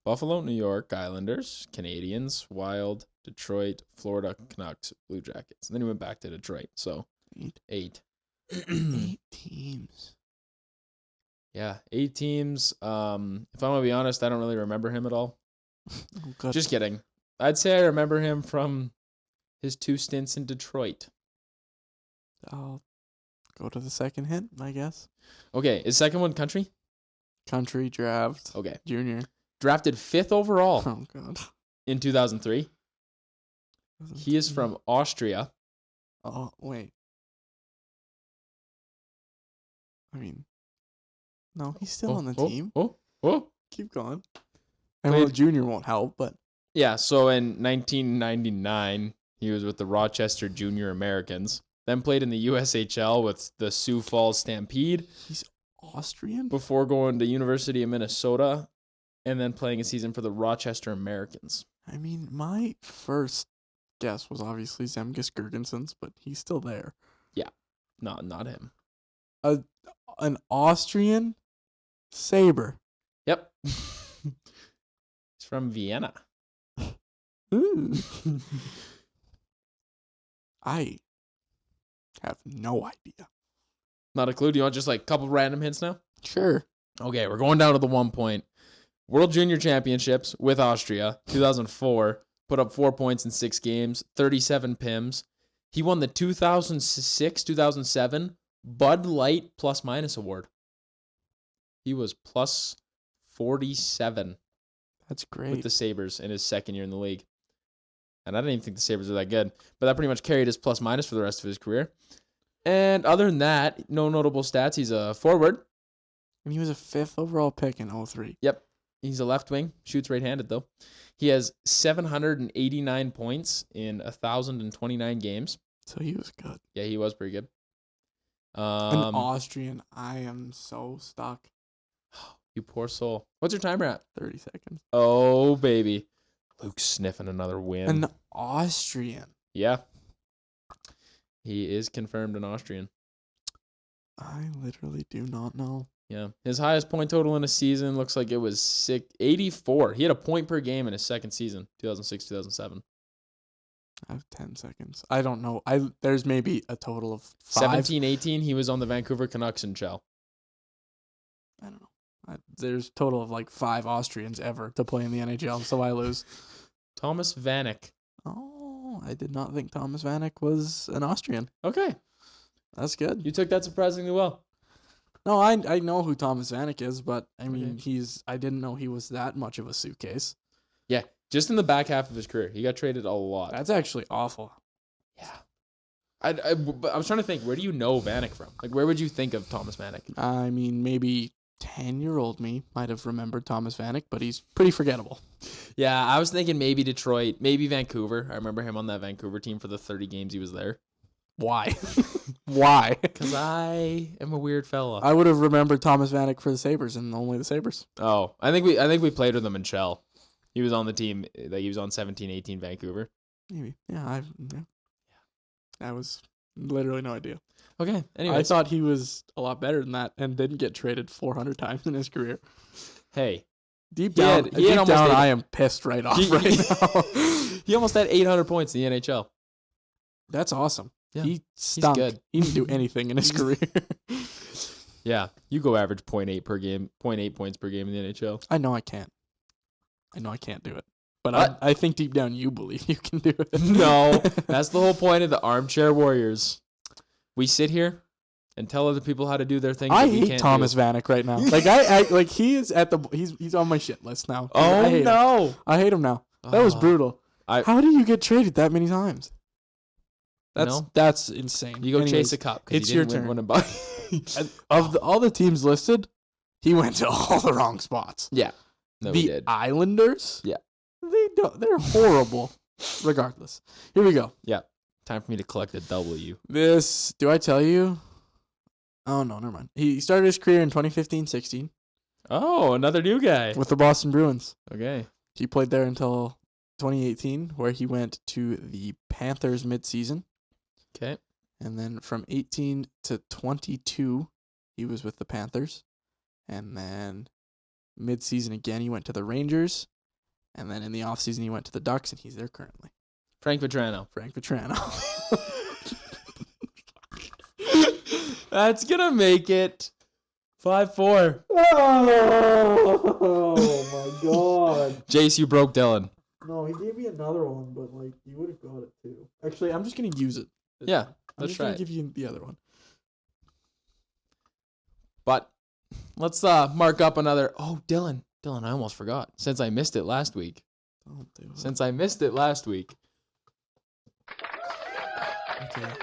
S2: Buffalo, New York, Islanders, Canadians, Wild, Detroit, Florida, Canucks, Blue Jackets. And then he went back to Detroit. So 8.
S1: 8 teams.
S2: Yeah, 8 teams. If I'm gonna be honest, I don't really remember him at all.
S1: Oh, God.
S2: Just kidding. I'd say I remember him from his 2 stints in Detroit.
S1: I'll go to the second hint, I guess.
S2: Okay, is second one country?
S1: Country draft.
S2: Okay.
S1: Junior.
S2: Drafted 5th overall
S1: Oh, God.
S2: in 2003. He is from Austria.
S1: Oh, wait. I mean, no, he's still on the team.
S2: Oh.
S1: Keep going. I know
S2: Played-
S1: junior won't help, but
S2: Yeah, so in 1999, he was with the Rochester Junior Americans. Then played in the USHL with the Sioux Falls Stampede
S1: he's Austrian?
S2: before going to University of Minnesota and then playing a season for the Rochester Americans.
S1: I mean, my first guess was obviously Zemgus Girgensons, but he's still there.
S2: Not him.
S1: An Austrian Saber.
S2: Yep. He's from Vienna.
S1: Ooh. I have no idea.
S2: Not a clue. Do you want just like a couple random hints now?
S1: Sure.
S2: Okay, we're going down to the 1 point. World Junior Championships with Austria, 2004. Put up 4 points in 6 games, 37 PIMs. He won the 2006-2007 Bud Light Plus Minus Award. He was plus 47
S1: That's
S2: with
S1: great.
S2: the Sabres in his second year in the league. And I didn't even think the Sabres were that good. But that pretty much carried his plus minus for the rest of his career. And other than that, no notable stats. He's a forward.
S1: And he was a 5th overall pick in 03.
S2: Yep. He's a left wing. Shoots right-handed, though. He has 789 points in 1,029 games.
S1: So he was good.
S2: Yeah, he was pretty good.
S1: An Austrian. I am so stuck.
S2: You poor soul. What's your timer at?
S1: 30 seconds.
S2: Oh, baby. Luke's sniffing another win.
S1: An Austrian.
S2: Yeah. He is confirmed an Austrian.
S1: I literally do not know.
S2: Yeah. His highest point total in a season looks like it was 84. He had a point per game in his second season, 2006-2007.
S1: I have 10 seconds. I don't know. There's maybe a total of 5.
S2: 17-18, he was on the Vancouver Canucks in Shell.
S1: I don't know. There's a total of like 5 Austrians ever to play in the NHL, so I lose.
S2: Thomas Vanek.
S1: Oh, I did not think Thomas Vanek was an Austrian.
S2: Okay.
S1: That's good.
S2: You took that surprisingly well.
S1: No, I know who Thomas Vanek is, but I mean,
S2: Okay.
S1: I didn't know he was that much of a suitcase.
S2: Yeah. Just in the back half of his career. He got traded a lot.
S1: That's actually awful.
S2: Yeah. I was trying to think, where do you know Vanek from? Like, where would you think of Thomas Vanek?
S1: I mean, maybe 10-year-old me might have remembered Thomas Vanek, but he's pretty forgettable.
S2: Yeah, I was thinking maybe Detroit, maybe Vancouver. I remember him on that Vancouver team for the 30 games he was there.
S1: Why? Why?
S2: Because I am a weird fella.
S1: I would have remembered Thomas Vanek for the Sabres and only the Sabres.
S2: Oh, I think we played with him in Shell. He was on the team. Like, he was on 17-18 Vancouver.
S1: Maybe. Yeah, I was literally no idea.
S2: Okay. Anyway,
S1: I thought he was a lot better than that and didn't get traded 400 times in his career.
S2: hey,
S1: Deep
S2: He
S1: down,
S2: had almost eight-
S1: I am pissed right off right now.
S2: he almost had 800 points in the NHL.
S1: That's awesome.
S2: Yeah,
S1: He stunk.
S2: good.
S1: He didn't do anything in his career.
S2: Yeah, you go average 0.8 per game, 0.8 points per game in the NHL.
S1: I know I can't. I know I can't do it. But
S2: What?
S1: I think deep down you believe you can do it.
S2: No, that's the whole point of the Armchair Warriors. We sit here and tell other people how to do their thing.
S1: I
S2: that we
S1: hate
S2: can't
S1: Thomas
S2: do.
S1: Vanek right now. Like like he is at he's on my shit list now. I
S2: Oh
S1: hate him.
S2: no!
S1: I hate him now. That was
S2: Oh.
S1: brutal.
S2: I-
S1: How do you get traded that many times?
S2: No.
S1: That's insane.
S2: You go
S1: Anyways,
S2: chase a cup because
S1: it's
S2: you
S1: your
S2: didn't win
S1: turn.
S2: one in
S1: Of all the teams listed, he went to all the wrong spots.
S2: Yeah, no, we
S1: The
S2: did.
S1: Islanders,
S2: Yeah.
S1: they're horrible. Regardless, here we go.
S2: Time for me to collect a W.
S1: This, do I tell you? Oh no, never mind. He started his career in 2015-16
S2: Oh, another new guy.
S1: with the Boston Bruins.
S2: Okay.
S1: He played there until 2018, where he went to the Panthers midseason.
S2: Okay.
S1: And then from 18 to 22, he was with the Panthers. And then Mid-season again, he went to the Rangers. And then in the offseason, he went to the Ducks, and he's there currently.
S2: Frank Petrano.
S1: Frank Petrano.
S2: That's going to make it 5-4.
S1: Oh, my God.
S2: Jace, you broke Dylan.
S1: No, he gave me another one, but, like, you would have got it, too. Actually, I'm just going to use it.
S2: Yeah,
S1: I'm
S2: let's
S1: just
S2: try
S1: going
S2: it.
S1: to give you the other one.
S2: But let's mark up another. Oh, Dylan, I almost forgot. Since I missed it last week.
S1: Okay,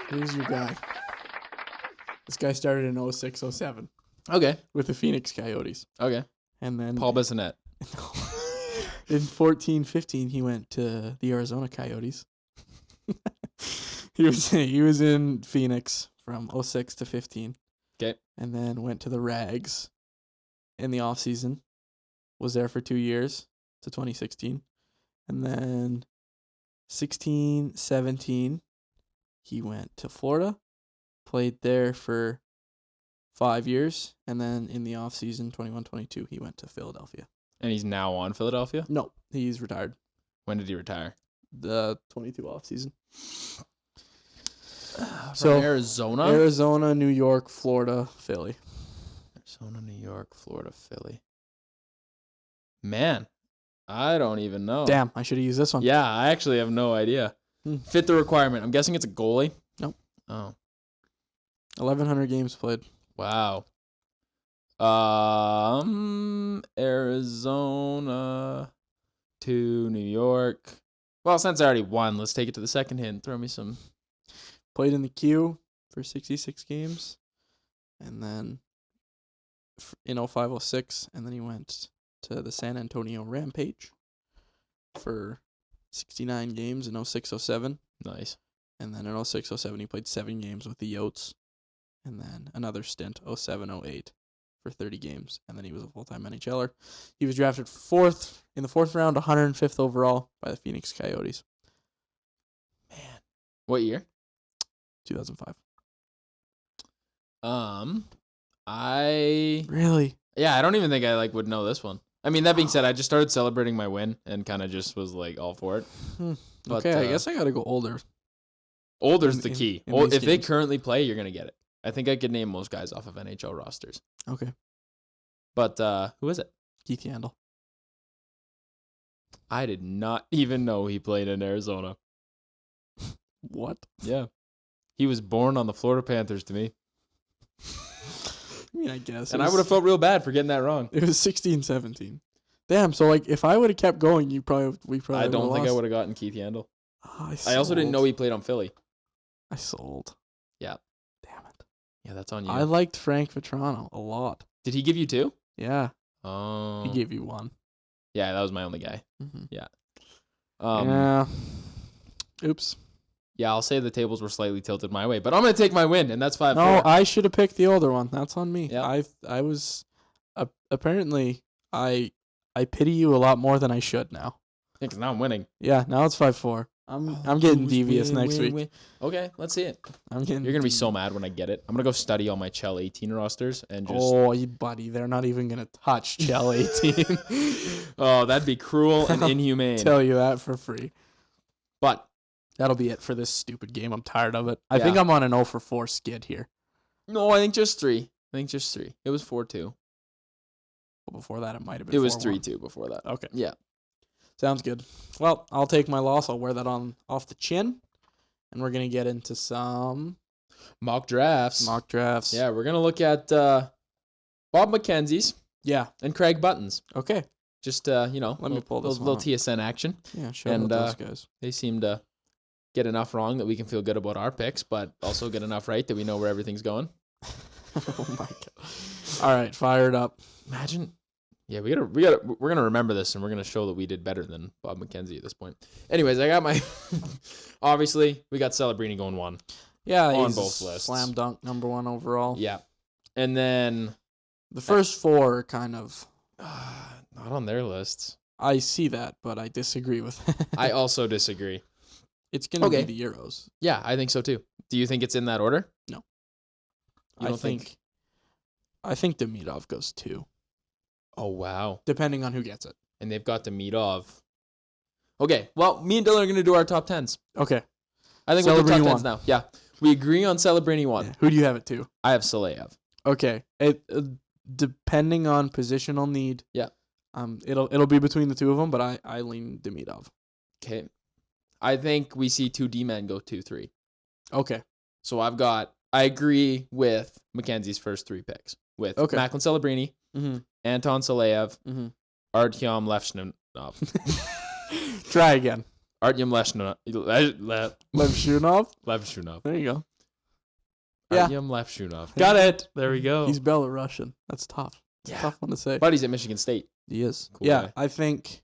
S1: here's your guy. This guy started in 06-07
S2: Okay.
S1: with the Phoenix Coyotes.
S2: Okay.
S1: And then
S2: Paul Bissonnette.
S1: in 14-15, he went to the Arizona Coyotes. He was in Phoenix from 06 to 15.
S2: Okay.
S1: And then went to the Rags in the offseason. Was there for 2 years to 2016. And then 16-17, he went to Florida. Played there for 5 years. And then in the offseason, 21-22, he went to Philadelphia.
S2: And he's now on Philadelphia?
S1: No, he's retired.
S2: When did he retire?
S1: The 22 offseason.
S2: From Arizona?
S1: Arizona, New York, Florida, Philly.
S2: Arizona, New York, Florida, Philly. Man, I don't even know.
S1: Damn, I should have used this one.
S2: Yeah, I actually have no idea. Fit the requirement. I'm guessing it's a goalie?
S1: Nope.
S2: Oh.
S1: 1,100 games played.
S2: Wow. Arizona to New York. Well, since I already won, let's take it to the second hint. Throw me some.
S1: Played in the Q for 66 games. And then in 05-06, and then he went to the San Antonio Rampage for 69 games in 06-07.
S2: Nice.
S1: And then in 06-07, he played 7 games with the Yotes. And then another stint, 07-08, for 30 games. And then he was a full-time NHLer. He was drafted in the fourth round, 105th overall by the Phoenix Coyotes.
S2: Man. What year?
S1: 2005.
S2: Really? Yeah, I don't even think I would know this one. I mean, that being said, I just started celebrating my win and kind of just was all for it. But,
S1: Okay, I guess I got to go older.
S2: Older's the key.
S1: in these
S2: If they
S1: games.
S2: currently play, you're going to get it. I think I could name most guys off of NHL rosters.
S1: Okay.
S2: But who is it?
S1: Keith Yandel.
S2: I did not even know he played in Arizona.
S1: What?
S2: Yeah. He was born on the Florida Panthers to me.
S1: I mean, I guess.
S2: And I would have felt real bad for getting that wrong.
S1: It was 16-17. Damn, so if I would have kept going, we probably
S2: I don't think I
S1: lost.
S2: would have gotten Keith Yandel.
S1: Oh,
S2: I also didn't know he played on Philly.
S1: I sold.
S2: Yeah.
S1: Damn it.
S2: Yeah, that's on you.
S1: I liked Frank Vetrano a lot.
S2: Did he give you 2?
S1: Yeah.
S2: Oh.
S1: He gave you 1.
S2: Yeah, that was my only guy.
S1: Mm-hmm.
S2: Yeah.
S1: Yeah. Oops.
S2: Yeah, I'll say the tables were slightly tilted my way, but I'm going to take my win, and that's 5-4.
S1: No, I should have picked the older one. That's on me.
S2: Yeah.
S1: I was apparently I pity you a lot more than I should now.
S2: Yeah, 'cause now I'm winning.
S1: Yeah, now it's 5-4. I'm getting devious next week.
S2: Okay, let's see it.
S1: I'm getting.
S2: You're gonna be so mad when I get it. I'm gonna go study all my Chell 18 rosters and just.
S1: Oh, you buddy, they're not even gonna touch Chell 18.
S2: Oh, that'd be cruel and inhumane.
S1: Tell you that for free.
S2: But
S1: that'll be it for this stupid game. I'm tired of it. I think I'm on an 0-for-4 skid here.
S2: No, I think just 3. It was 4-2.
S1: Well, before that, it might have been.
S2: It was
S1: 4-1.
S2: 3-2 before that.
S1: Okay.
S2: Yeah.
S1: Sounds good. Well, I'll take my loss. I'll wear that off the chin, and we're gonna get into some
S2: mock drafts. Yeah, we're gonna look at Bob McKenzie's.
S1: Yeah.
S2: And Craig Button's.
S1: Okay.
S2: Just let
S1: me pull this
S2: little TSN action.
S1: Yeah, shout out those guys.
S2: They seem to get enough wrong that we can feel good about our picks, but also get enough right that we know where everything's going.
S1: Oh my god! All right, fired up.
S2: Imagine. Yeah, we're gonna remember this, and we're gonna show that we did better than Bob McKenzie at this point. Anyways, I got my. Obviously, we got Celebrini going 1.
S1: Yeah,
S2: on
S1: he's
S2: both lists.
S1: Slam dunk number 1 overall.
S2: Yeah, and then
S1: the first 4 are kind of
S2: not on their lists.
S1: I see that, but I disagree with it.
S2: I also disagree.
S1: It's gonna be the Euros.
S2: Yeah, I think so too. Do you think it's in that order?
S1: No.
S2: You don't think?
S1: I think Demidov goes 2.
S2: Oh, wow.
S1: depending on who gets it.
S2: And they've got Demidov. Okay, well, me and Dylan are going to do our top 10s.
S1: Okay.
S2: I think we'll do top
S1: Celebrini
S2: 10s
S1: won.
S2: now. Yeah. We agree on Celebrini 1.
S1: Yeah. Who do you have it to?
S2: I have Saleyev.
S1: Okay. Depending on positional need.
S2: Yeah.
S1: It'll be between the two of them, but I lean Demidov.
S2: Okay. I think we see 2 D-men go 2-3.
S1: Okay.
S2: So I agree with Mackenzie's first 3 picks. With Macklin Celebrini,
S1: Mm-hmm.
S2: Anton Saleyev,
S1: Mm-hmm.
S2: Artyom Leshunov.
S1: Try again.
S2: Artyom Leshunov.
S1: Levshunov. There you go. Yeah.
S2: Artyom Levshunov.
S1: Got it.
S2: There we go.
S1: He's Belarusian. That's tough. It's
S2: Yeah.
S1: a tough one to say.
S2: But he's at Michigan State.
S1: He is.
S2: Cool
S1: yeah,
S2: guy.
S1: I think.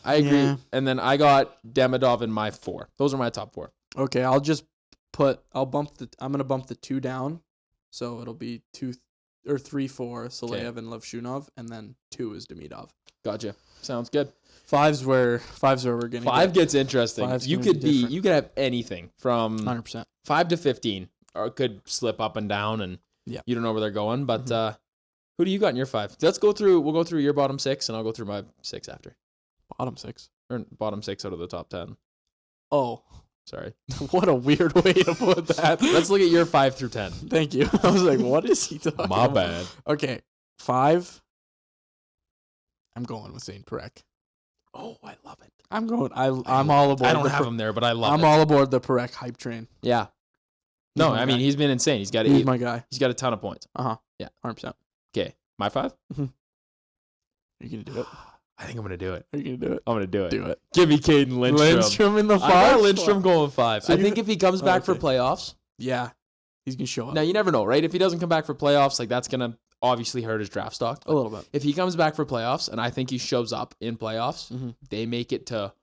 S2: I agree.
S1: Yeah.
S2: And then I got Demidov in my 4. Those are my top 4.
S1: Okay, I'm gonna bump the 2 down, so it'll be 2 or 3 for Saleyev and Levshunov, and then 2 is Demidov.
S2: Gotcha. Sounds good.
S1: Five's where we're gonna
S2: 5 gets interesting.
S1: Five's
S2: You
S1: gonna
S2: could
S1: be different.
S2: you could have anything from
S1: 100%.
S2: 5 to 15, or it could slip up and down, and
S1: Yeah.
S2: you don't know where they're going. But who do you got in your 5? We'll go through your bottom 6, and I'll go through my 6 after,
S1: Bottom 6.
S2: or bottom 6 out of the top 10.
S1: Oh,
S2: Sorry.
S1: what a weird way to put that.
S2: Let's look at your 5 through 10.
S1: Thank you. I was like, what is he talking
S2: My
S1: about?
S2: bad.
S1: Okay, 5. I'm going with St. Perek.
S2: Oh, I love it.
S1: I'm all aboard.
S2: I don't have him there, but I love it.
S1: I'm all aboard the Perek hype train.
S2: Yeah. No,
S1: my
S2: I mean
S1: guy.
S2: he's been insane. He's got
S1: He's my guy.
S2: He's got a ton of points.
S1: Yeah, 100%.
S2: Okay, my 5.
S1: Are you gonna do it?
S2: I think I'm gonna do it.
S1: Are you gonna do it?
S2: I'm gonna do it.
S1: Do it.
S2: Give me Cayden Lindstrom.
S1: Lindstrom in the 5.
S2: I got Lindstrom going 5.
S1: So
S2: I
S1: you-
S2: think if he comes back for
S1: Okay.
S2: playoffs,
S1: Yeah, he's gonna show up
S2: now you never know, right? If he doesn't come back for playoffs, like that's gonna obviously hurt his draft stock.
S1: a little bit.
S2: If he comes back for playoffs, and I think he shows up in playoffs,
S1: Mhm.
S2: they make it to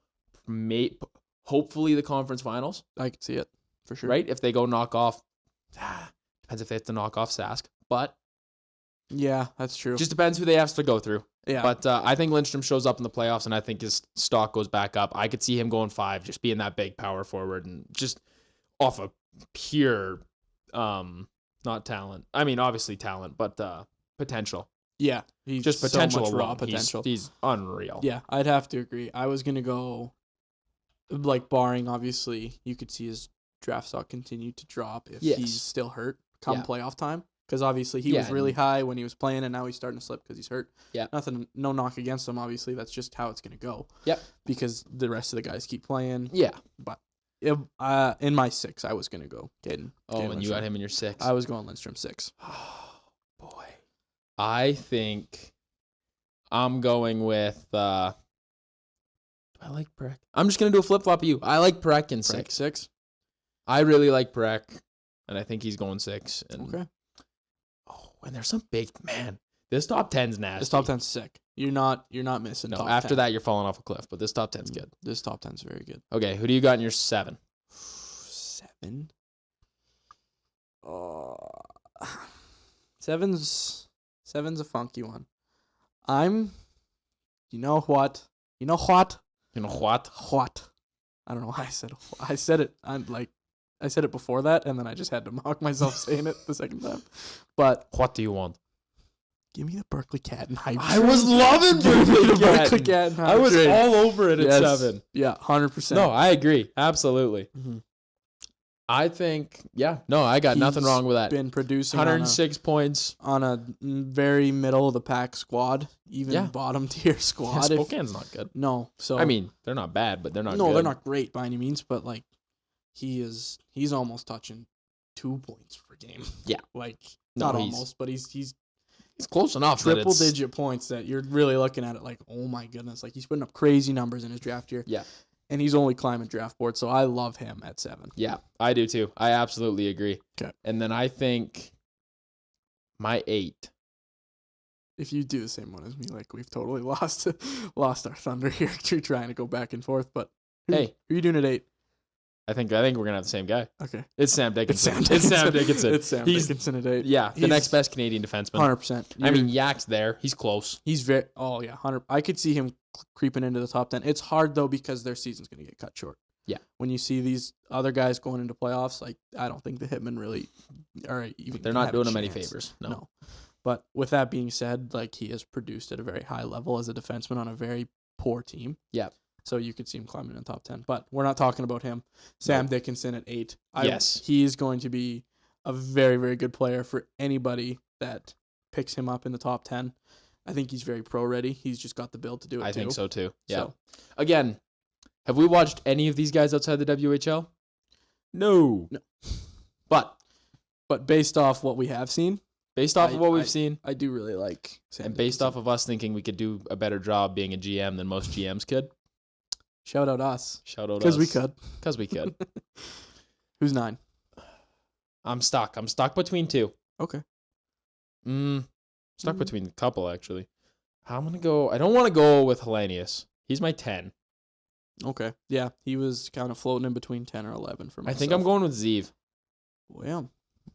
S2: hopefully the conference finals,
S1: I can see it for sure.
S2: right? If they go knock off, depends if they have to knock off Sask, but
S1: Yeah, that's true.
S2: just depends who they have to go through.
S1: yeah.
S2: But I think Lindstrom shows up in the playoffs, and I think his stock goes back up. I could see him going 5, just being that big power forward, and just off of pure, not talent. I mean, obviously talent, but potential.
S1: yeah, he's
S2: Just potential
S1: So much raw
S2: alone.
S1: potential.
S2: He's unreal.
S1: Yeah, I'd have to agree. I was gonna go, like, barring obviously, you could see his draft stock continue to drop if
S2: Yes.
S1: he's still hurt come
S2: Yeah.
S1: playoff time. Because obviously he was
S2: Yeah,
S1: really
S2: and-
S1: high when he was playing, and now he's starting to slip because he's hurt.
S2: Yeah.
S1: No knock against him. Obviously, that's just how it's gonna go.
S2: Yep.
S1: Because the rest of the guys keep playing.
S2: Yeah.
S1: In my 6, I was gonna go Cayden.
S2: Oh, and you got him in your 6.
S1: I was going Lindstrom 6.
S2: Oh, boy. I think I'm going with, do I like Perek? I'm just going to do a flip-flop of you. I like Perek in 6.
S1: 6.
S2: I really like Perek, and I think he's going 6. And,
S1: Okay.
S2: Oh, and there's some big, man, this top 10's nasty.
S1: This top 10's sick. You're not missing.
S2: No,
S1: top
S2: after
S1: 10.
S2: that, you're falling off a cliff, but this top 10's good.
S1: This top 10's very good.
S2: Okay, who do you got in your 7?
S1: 7. Seven's a funky one. You know what?
S2: You know what?
S1: What? I don't know why I said it. I said it before that, and then I just had to mock myself saying it the second time. But
S2: What do you want?
S1: give me the Berkeley Cat and hype.
S2: I was loving
S1: Give me the
S2: Berkeley
S1: Berkeley
S2: Cat.
S1: Cat and hype.
S2: I was
S1: train.
S2: all over it at
S1: Yes.
S2: 7.
S1: Yeah, 100%.
S2: No, I agree. Absolutely.
S1: Mhm.
S2: I think, I got nothing
S1: He's
S2: wrong with that.
S1: been producing
S2: 106 points.
S1: on a very middle of the pack squad, even
S2: Yeah.
S1: bottom tier
S2: Yeah,
S1: squad. if-
S2: Spokane's not good.
S1: no, so
S2: I mean, they're not bad, but they're not
S1: no,
S2: good.
S1: they're not great by any means, but like he's almost touching 2 points per game.
S2: Yeah.
S1: Like
S2: No,
S1: not
S2: he's-
S1: almost, but he's
S2: It's close enough. that
S1: triple
S2: it's-
S1: digit points that you're really looking at it like, oh my goodness, like he's putting up crazy numbers in his draft year.
S2: Yeah.
S1: And he's only climbing draft board, so I love him at 7.
S2: Yeah, I do too. I absolutely agree.
S1: Okay.
S2: And then I think my 8.
S1: If you do the same one as me, like we've totally lost our thunder here trying to go back and forth. But
S2: Hey.
S1: who are you doing at 8?
S2: I think we're gonna have the same guy.
S1: Okay.
S2: It's Sam Dickinson.
S1: It's Sam
S2: Dickinson.
S1: It's Sam
S2: He's-
S1: Dickinson at 8.
S2: Yeah, the
S1: He's
S2: next best Canadian defenseman.
S1: 100%.
S2: I mean, Yak's there. He's close.
S1: He's very. Oh yeah, 100. I could see him creeping into the top 10. It's hard though because their season's gonna get cut short.
S2: Yeah.
S1: When you see these other guys going into playoffs, like I don't think the Hitmen really are even.
S2: They're
S1: gonna
S2: not
S1: have
S2: doing
S1: a
S2: him any
S1: chance.
S2: favors. No.
S1: But with that being said, like he has produced at a very high level as a defenseman on a very poor team.
S2: Yeah.
S1: So you could see him climbing in the top 10. But we're not talking about him. Sam Dickinson at 8.
S2: Yes.
S1: He's going to be a very, very good player for anybody that picks him up in the top 10. I think he's very pro ready. He's just got the build to do it.
S2: I think so too. Yeah.
S1: So,
S2: Again, have we watched any of these guys outside the WHL? No.
S1: but based off what we have seen,
S2: Based off of what we've seen,
S1: I do really like Sam
S2: and based
S1: Dickinson.
S2: off of us thinking we could do a better job being a GM than most GMs could,
S1: Shout out us.
S2: shout out us.
S1: Because we could.
S2: Because we could.
S1: Who's 9?
S2: I'm stuck. I'm stuck between 2.
S1: Okay.
S2: Stuck between a couple, actually. I'm going to go... I don't want to go with Hellenius. He's my 10.
S1: Okay. Yeah, he was kind of floating in between 10 or 11 for myself.
S2: I think I'm going with Zeev.
S1: Boyum.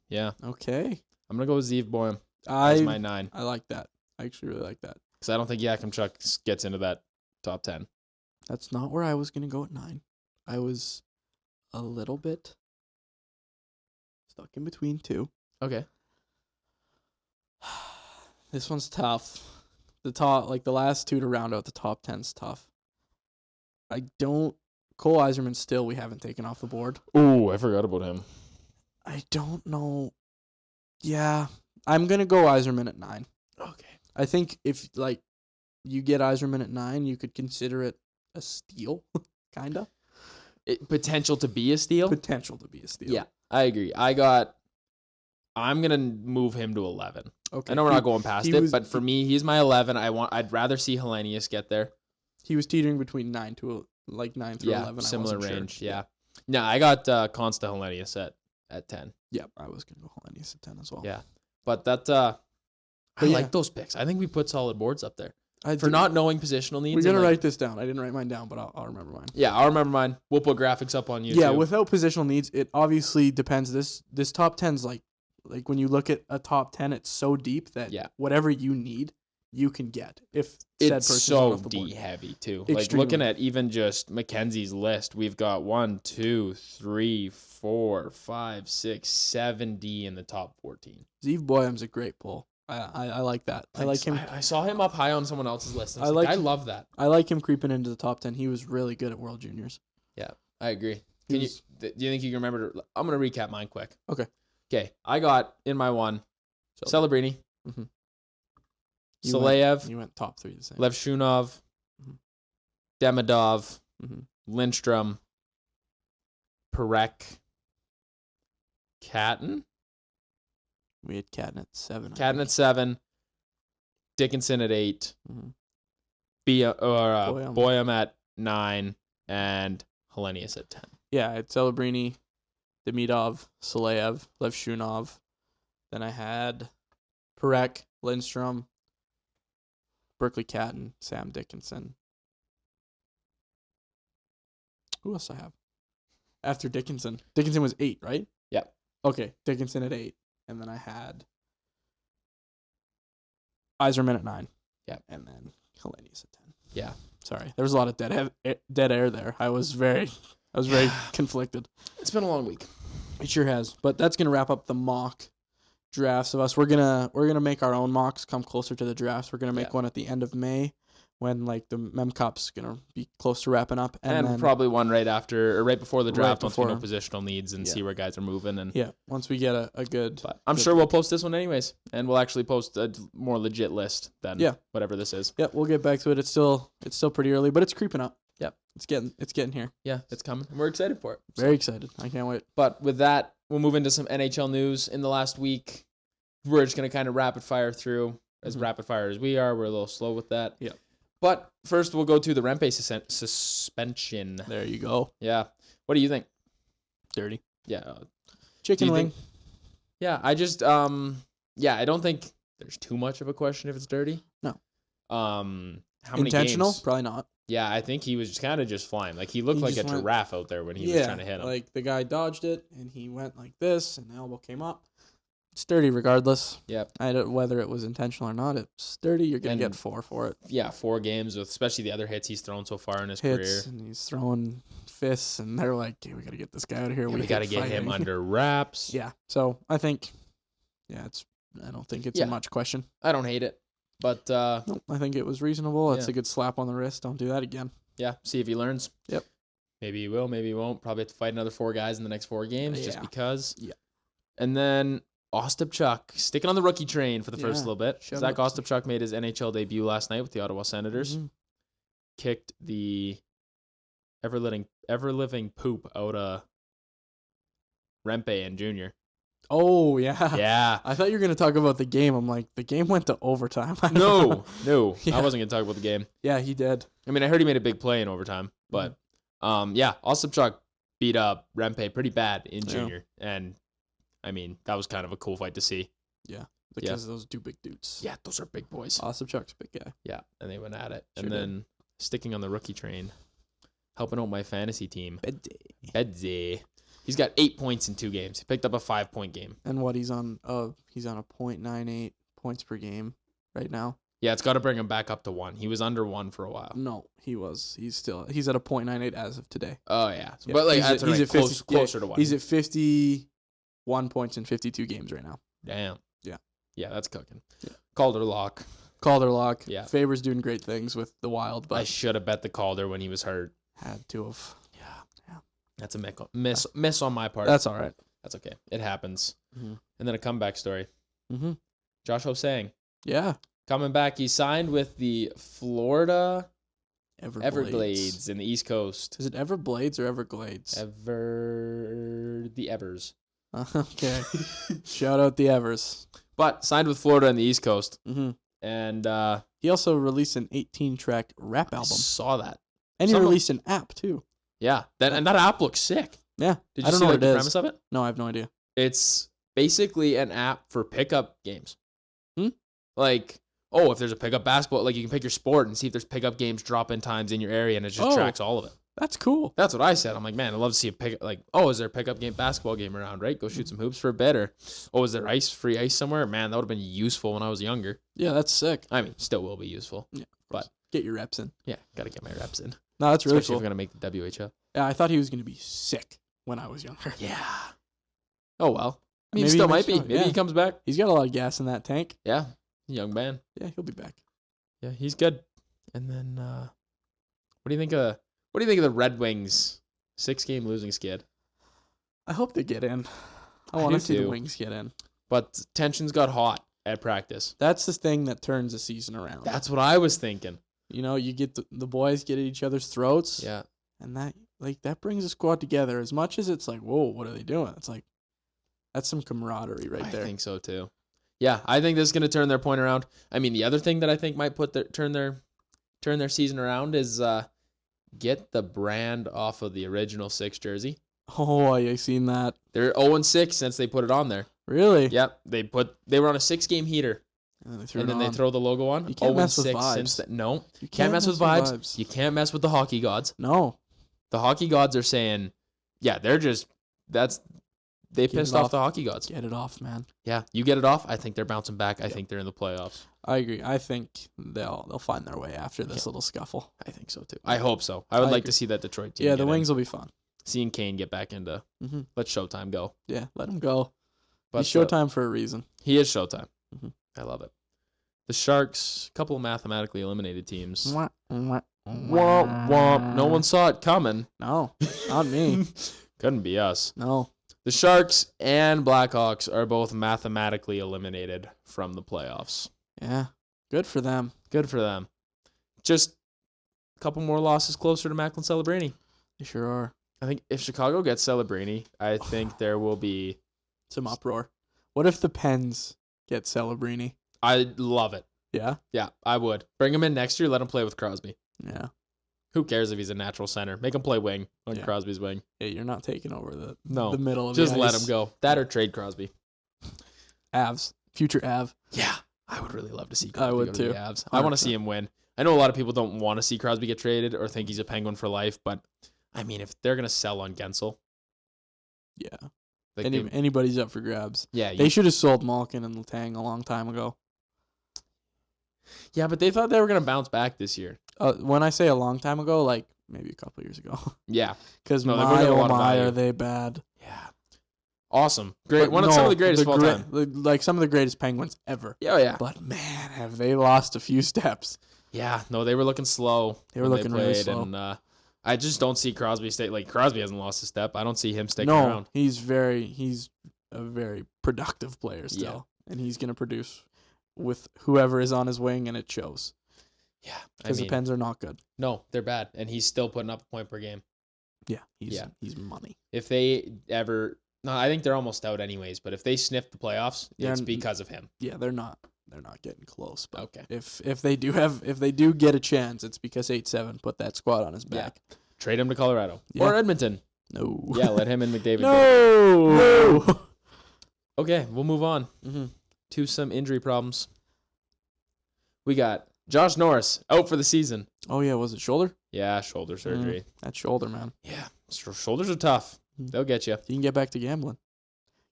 S2: Yeah.
S1: Okay.
S2: I'm going to go with Zeev Boyum as my
S1: I
S2: 9.
S1: like that. I actually really like that.
S2: Because I don't think Yakimchuk gets into that top 10.
S1: That's not where I was going to go at 9. I was a little bit stuck in between 2.
S2: Okay.
S1: This one's tough. The last 2 to round out the top 10's tough. Cole Eiserman still we haven't taken off the board.
S2: Ooh, I forgot about him.
S1: I don't know. Yeah, I'm going to go Eiserman at 9.
S2: Okay.
S1: I think if you get Eiserman at 9, you could consider it a steal, kind of.
S2: Potential to be a steal?
S1: Potential to be a steal.
S2: Yeah, I agree. I'm going to move him to 11.
S1: Okay.
S2: I know we're not going past
S1: he
S2: it,
S1: was-
S2: but for me, he's my 11. I'd rather see Hellenius get there.
S1: He was teetering between 9 through 11.
S2: Similar
S1: I wasn't
S2: range.
S1: Sure.
S2: Yeah. No, I got Consta Hellenius at 10.
S1: Yeah, I was gonna go Hellenius at 10 as well.
S2: Yeah. But that I
S1: yeah.
S2: like those picks. I think we put solid boards up there.
S1: I
S2: For
S1: do-
S2: not knowing positional needs.
S1: We're gonna
S2: and, like-
S1: write this down. I didn't write mine down, but I'll remember mine.
S2: Yeah, I'll remember mine. We'll put graphics up on YouTube.
S1: Yeah, without positional needs, it obviously depends. This top 10's like when you look at a top 10, it's so deep that whatever you need, you can get. If said
S2: it's
S1: person's
S2: so
S1: off the board.
S2: D heavy too.
S1: Extremely.
S2: Like looking at even just Mackenzie's list, we've got 1, 2, 3, 4, 5, 6, 7 D in the top 14.
S1: Zeev Boyum's a great pull. I like that. I like him.
S2: I saw him up high on someone else's list.
S1: I like
S2: I
S1: him.
S2: love that.
S1: I like him creeping into the top 10. He was really good at World Juniors.
S2: Yeah, I agree.
S1: He
S2: Do
S1: was-
S2: you think you can remember? I'm gonna recap mine quick.
S1: Okay.
S2: Okay, I got in my 1 Celebrini,
S1: Mhm.
S2: Saleyev,
S1: You went top 3 the same.
S2: Levshunov,
S1: Mhm.
S2: Demidov,
S1: Mhm.
S2: Lindstrom, Perek, Catton.
S1: We had Catton at 7. I
S2: Catton at
S1: think.
S2: 7, Dickinson at 8,
S1: Mhm. Boyum.
S2: Boyum at 9, and Hellenius at 10.
S1: Yeah, I had Celebrini, Demidov, Saleyev, Levshunov. Then I had Perek, Lindstrom, Berkeley Catton, Sam Dickinson. Who else I have? After Dickinson. Dickinson was 8, right?
S2: Yeah.
S1: Okay, Dickinson at 8. And then I had Eiserman at 9.
S2: Yep.
S1: And then Hellenius at 10.
S2: Yeah.
S1: Sorry. There was a lot of dead air there. I was very conflicted.
S2: It's been a long week.
S1: It sure has. But that's gonna wrap up the mock drafts of us. We're gonna make our own mocks come closer to the drafts. We're gonna make one at the end of May when the Mem Cup's gonna be close to wrapping up.
S2: And
S1: then,
S2: probably one right after or right before the draft once we know
S1: before.
S2: positional needs and see where guys are moving. And
S1: yeah, once we get a good.
S2: but I'm sure we'll post this one anyways, and we'll actually post a more legit list than whatever this is.
S1: Yeah, we'll get back to it. It's still pretty early, but it's creeping up.
S2: Yep.
S1: It's getting here.
S2: Yeah, it's coming. We're excited for it.
S1: Very excited. I can't wait.
S2: But with that, we'll move into some NHL news in the last week. We're just going to kind of rapid fire through. As rapid fire as we are, we're a little slow with that.
S1: Yeah.
S2: But first, we'll go to the Rempe suspension.
S1: There you go.
S2: Yeah. What do you think?
S1: Dirty.
S2: Yeah.
S1: Chicken
S2: you
S1: wing.
S2: think- Yeah, I just, I don't think there's too much of a question if it's dirty.
S1: No.
S2: How many
S1: Intentional?
S2: games?
S1: Probably not.
S2: Yeah, I think he was just kind of just flying. Like, he looked
S1: He
S2: like a
S1: just went-
S2: giraffe out there when he was trying to hit him.
S1: Like the guy dodged it and he went like this and the elbow came up. It's dirty regardless.
S2: Yep.
S1: Whether it was intentional or not, it's dirty. You're gonna
S2: And-
S1: get 4 for it.
S2: Yeah, 4 games with especially the other hits he's thrown so far in his career.
S1: Hits and he's throwing fists and they're like, "Dude, we gotta get this guy out of here.
S2: Yeah, we got to
S1: hate
S2: get him
S1: fighting."
S2: under wraps.
S1: Yeah. So I think, yeah, it's I don't think it's in much question.
S2: I don't hate it, but
S1: No, I think it was reasonable. It's
S2: Yeah.
S1: a good slap on the wrist. Don't do that again.
S2: yeah, see if he learns.
S1: Yep.
S2: Maybe he will, maybe he won't. Probably have to fight another 4 guys in the next 4 games just
S1: Yeah.
S2: because.
S1: Yeah.
S2: And then Ostapchuk, sticking on the rookie train for the first
S1: Yeah.
S2: little bit.
S1: Shout
S2: Zach
S1: out.
S2: Ostapchuk made his NHL debut last night with the Ottawa Senators.
S1: Mhm.
S2: Kicked the ever-living poop out of Rempe and Junior.
S1: Oh, yeah.
S2: Yeah.
S1: I thought you were going to talk about the game. I'm like, the game went to overtime. I don't
S2: No,
S1: know.
S2: I
S1: Yeah.
S2: wasn't going to talk about the game.
S1: Yeah, he did.
S2: I mean, I heard he made a big play in overtime, but yeah, Ostapchuk beat up Rempe pretty bad in
S1: Yeah.
S2: Junior, and I mean, that was kind of a cool fight to see.
S1: Because of those 2 big dudes.
S2: Yeah, those are big boys.
S1: Osipchuk's a big guy.
S2: Yeah, and they went at it.
S1: Sure
S2: And
S1: did.
S2: then sticking on the rookie train, helping out my fantasy team,
S1: Beddy.
S2: Bedze. He's got 8 points in 2 games. He picked up a 5-point game.
S1: And what he's on a .98 points per game right now.
S2: Yeah, it's got to bring him back up to 1. He was under 1 for a while.
S1: No, he's at a .98 as of today.
S2: Oh yeah,
S1: Yeah,
S2: but like
S1: he's
S2: that's
S1: at-
S2: what I
S1: he's
S2: mean,
S1: at 50
S2: closer to 1.
S1: He's at 51 points in 52 games right now.
S2: Damn.
S1: Yeah.
S2: Yeah, that's cooking.
S1: Yeah.
S2: Calder lock.
S1: Calder lock.
S2: Yeah.
S1: Faber's doing great things with the Wild, but
S2: I should have bet the Calder when he was hurt.
S1: had to have.
S2: That's a miss on my part.
S1: That's all right.
S2: That's okay. It happens.
S1: Mhm.
S2: And then a comeback story.
S1: Mm-hmm.
S2: Josh Hosang
S1: Yeah.
S2: coming back. He signed with the Florida
S1: Everglades.
S2: Everglades in the East Coast.
S1: Is it Everblades or Everglades?
S2: The Evers.
S1: Okay. Shout out the Evers.
S2: But signed with Florida in the East Coast.
S1: Mm-hmm.
S2: And
S1: He also released an 18-track rap
S2: I
S1: album,
S2: saw that.
S1: and he
S2: Someone-
S1: released an app too.
S2: Yeah. And that app looks sick.
S1: Yeah.
S2: Did
S1: I
S2: you
S1: don't
S2: see
S1: know
S2: like
S1: what
S2: the
S1: it is.
S2: premise of it?
S1: No, I have no idea.
S2: It's basically an app for pickup games.
S1: Hmm?
S2: Like, if there's a pickup basketball, like you can pick your sport and see if there's pickup games drop-in times in your area, and it just
S1: Oh.
S2: tracks all of it.
S1: That's cool.
S2: That's what I said. I'm like, man, I'd love to see a pick. Like, is there a pickup basketball game around? Right, go shoot some hoops for a bit, or is there free ice somewhere? Man, that would have been useful when I was younger.
S1: Yeah, that's sick.
S2: I mean, still will be useful.
S1: Yeah,
S2: but
S1: get your reps in.
S2: yeah, gotta get my reps in.
S1: No, that's really
S2: Especially
S1: cool.
S2: if I'm gonna make the WHL.
S1: Yeah, I thought he was gonna be sick when I was younger.
S2: Yeah. Oh well. I mean,
S1: Maybe
S2: still
S1: he
S2: might
S1: makes
S2: be.
S1: it out,
S2: Maybe
S1: yeah.
S2: he comes back.
S1: He's got a lot of gas in that tank.
S2: Yeah, young man.
S1: Yeah, he'll be back.
S2: Yeah, he's good. And then, what do you think of the Red Wings 6-game losing skid?
S1: I hope they get in. I
S2: I
S1: want
S2: do
S1: to see the
S2: too.
S1: Wings get in.
S2: But tensions got hot at practice.
S1: That's the thing that turns the season around.
S2: That's what I was thinking.
S1: You know, you get the boys get at each other's throats.
S2: Yeah.
S1: And that brings a squad together. As much as it's like, whoa, what are they doing? It's like, that's some camaraderie right there.
S2: I think so too. Yeah, I think this is going to turn their point around. I mean, the other thing that I think might turn their season around is get the brand off of the original 6 jersey.
S1: Oh, I seen that.
S2: They're 0-6 since they put it on there.
S1: Really?
S2: Yep, they were on a 6-game heater,
S1: And then they threw
S2: and
S1: it
S2: then they
S1: on.
S2: throw the logo on.
S1: You can't mess with
S2: 0-6
S1: vibes.
S2: since then. No,
S1: You
S2: can't mess with vibes. You can't mess with the hockey gods.
S1: No.
S2: The hockey gods are saying, yeah, they
S1: Get
S2: pissed
S1: it
S2: off
S1: off.
S2: the hockey gods.
S1: Get it off, man.
S2: Yeah, you get it off. I think they're bouncing back. I think they're in the playoffs.
S1: I agree. I think they'll find their way after this little scuffle.
S2: I think so too. I hope so. I would
S1: I
S2: like
S1: agree.
S2: to see that Detroit team.
S1: Yeah,
S2: get
S1: the
S2: in.
S1: Wings will be fun.
S2: Seeing Kane get back into let Showtime go.
S1: Yeah, let them go.
S2: But
S1: He's Showtime for a reason.
S2: He is Showtime.
S1: Mhm.
S2: I love it. The Sharks, a couple of mathematically eliminated teams.
S1: Womp,
S2: Womp, womp. No one saw it coming.
S1: No, not me.
S2: Couldn't be us.
S1: No.
S2: The Sharks and Blackhawks are both mathematically eliminated from the playoffs.
S1: Yeah, good for them.
S2: Good for them. Just a couple more losses closer to Macklin Celebrini.
S1: They sure are.
S2: I think if Chicago gets Celebrini, I think there will be.
S1: Some uproar. What if the Pens get Celebrini?
S2: I love it.
S1: Yeah?
S2: Yeah, I would. Bring him in next year. Let him play with Crosby.
S1: Yeah.
S2: Who cares if he's a natural center? Make him play wing on
S1: Yeah.
S2: Crosby's wing.
S1: Hey, you're not taking over the middle of
S2: Just
S1: the
S2: let
S1: ice.
S2: him go. That or trade Crosby.
S1: Avs. Future Av.
S2: Yeah, I would really love to see
S1: I
S2: Crosby
S1: would
S2: go to
S1: too.
S2: the Avs. I want to see him win. I know a lot of people don't want to see Crosby get traded or think he's a Penguin for life, but I mean, if they're gonna sell on Gensel,
S1: Yeah.
S2: like
S1: Anybody's up for grabs.
S2: yeah,
S1: They should have sold Malkin and Letang a long time ago.
S2: yeah, but they thought they were gonna bounce back this year.
S1: When I say a long time ago, like maybe a couple years ago.
S2: Yeah,
S1: Because
S2: No, they
S1: my
S2: bring up a
S1: oh
S2: lot of
S1: my,
S2: value.
S1: are they bad?
S2: yeah. awesome. Great. Some of the greatest of all time.
S1: Like some of the greatest Penguins ever.
S2: Yeah, yeah.
S1: But man, have they lost a few steps.
S2: Yeah, no, they were looking slow.
S1: They were looking really slow.
S2: And I just don't see Crosby stay. Like, Crosby hasn't lost a step. I don't see him sticking around.
S1: No, he's a very productive player still. Yeah. And he's going to produce with whoever is on his wing, and it shows.
S2: Yeah.
S1: Because the Pens are not good.
S2: No, they're bad. And he's still putting up a point per game.
S1: Yeah, he's money.
S2: If they ever... No, I think they're almost out anyways, but if they sniff the playoffs, it's because of him.
S1: Yeah, they're not getting close. But
S2: okay.
S1: If they do get a chance, it's because 8-7 put that squad on his back.
S2: Yeah. Trade him to Colorado. Yeah. Or Edmonton.
S1: No.
S2: Yeah, let him and McDavid
S1: go. No.
S2: Okay, we'll move on to some injury problems. We got Josh Norris out for the season.
S1: Oh, yeah. Was it shoulder?
S2: Yeah, shoulder surgery.
S1: That shoulder, man.
S2: Yeah, shoulders are tough. They'll get you.
S1: You can get back to gambling.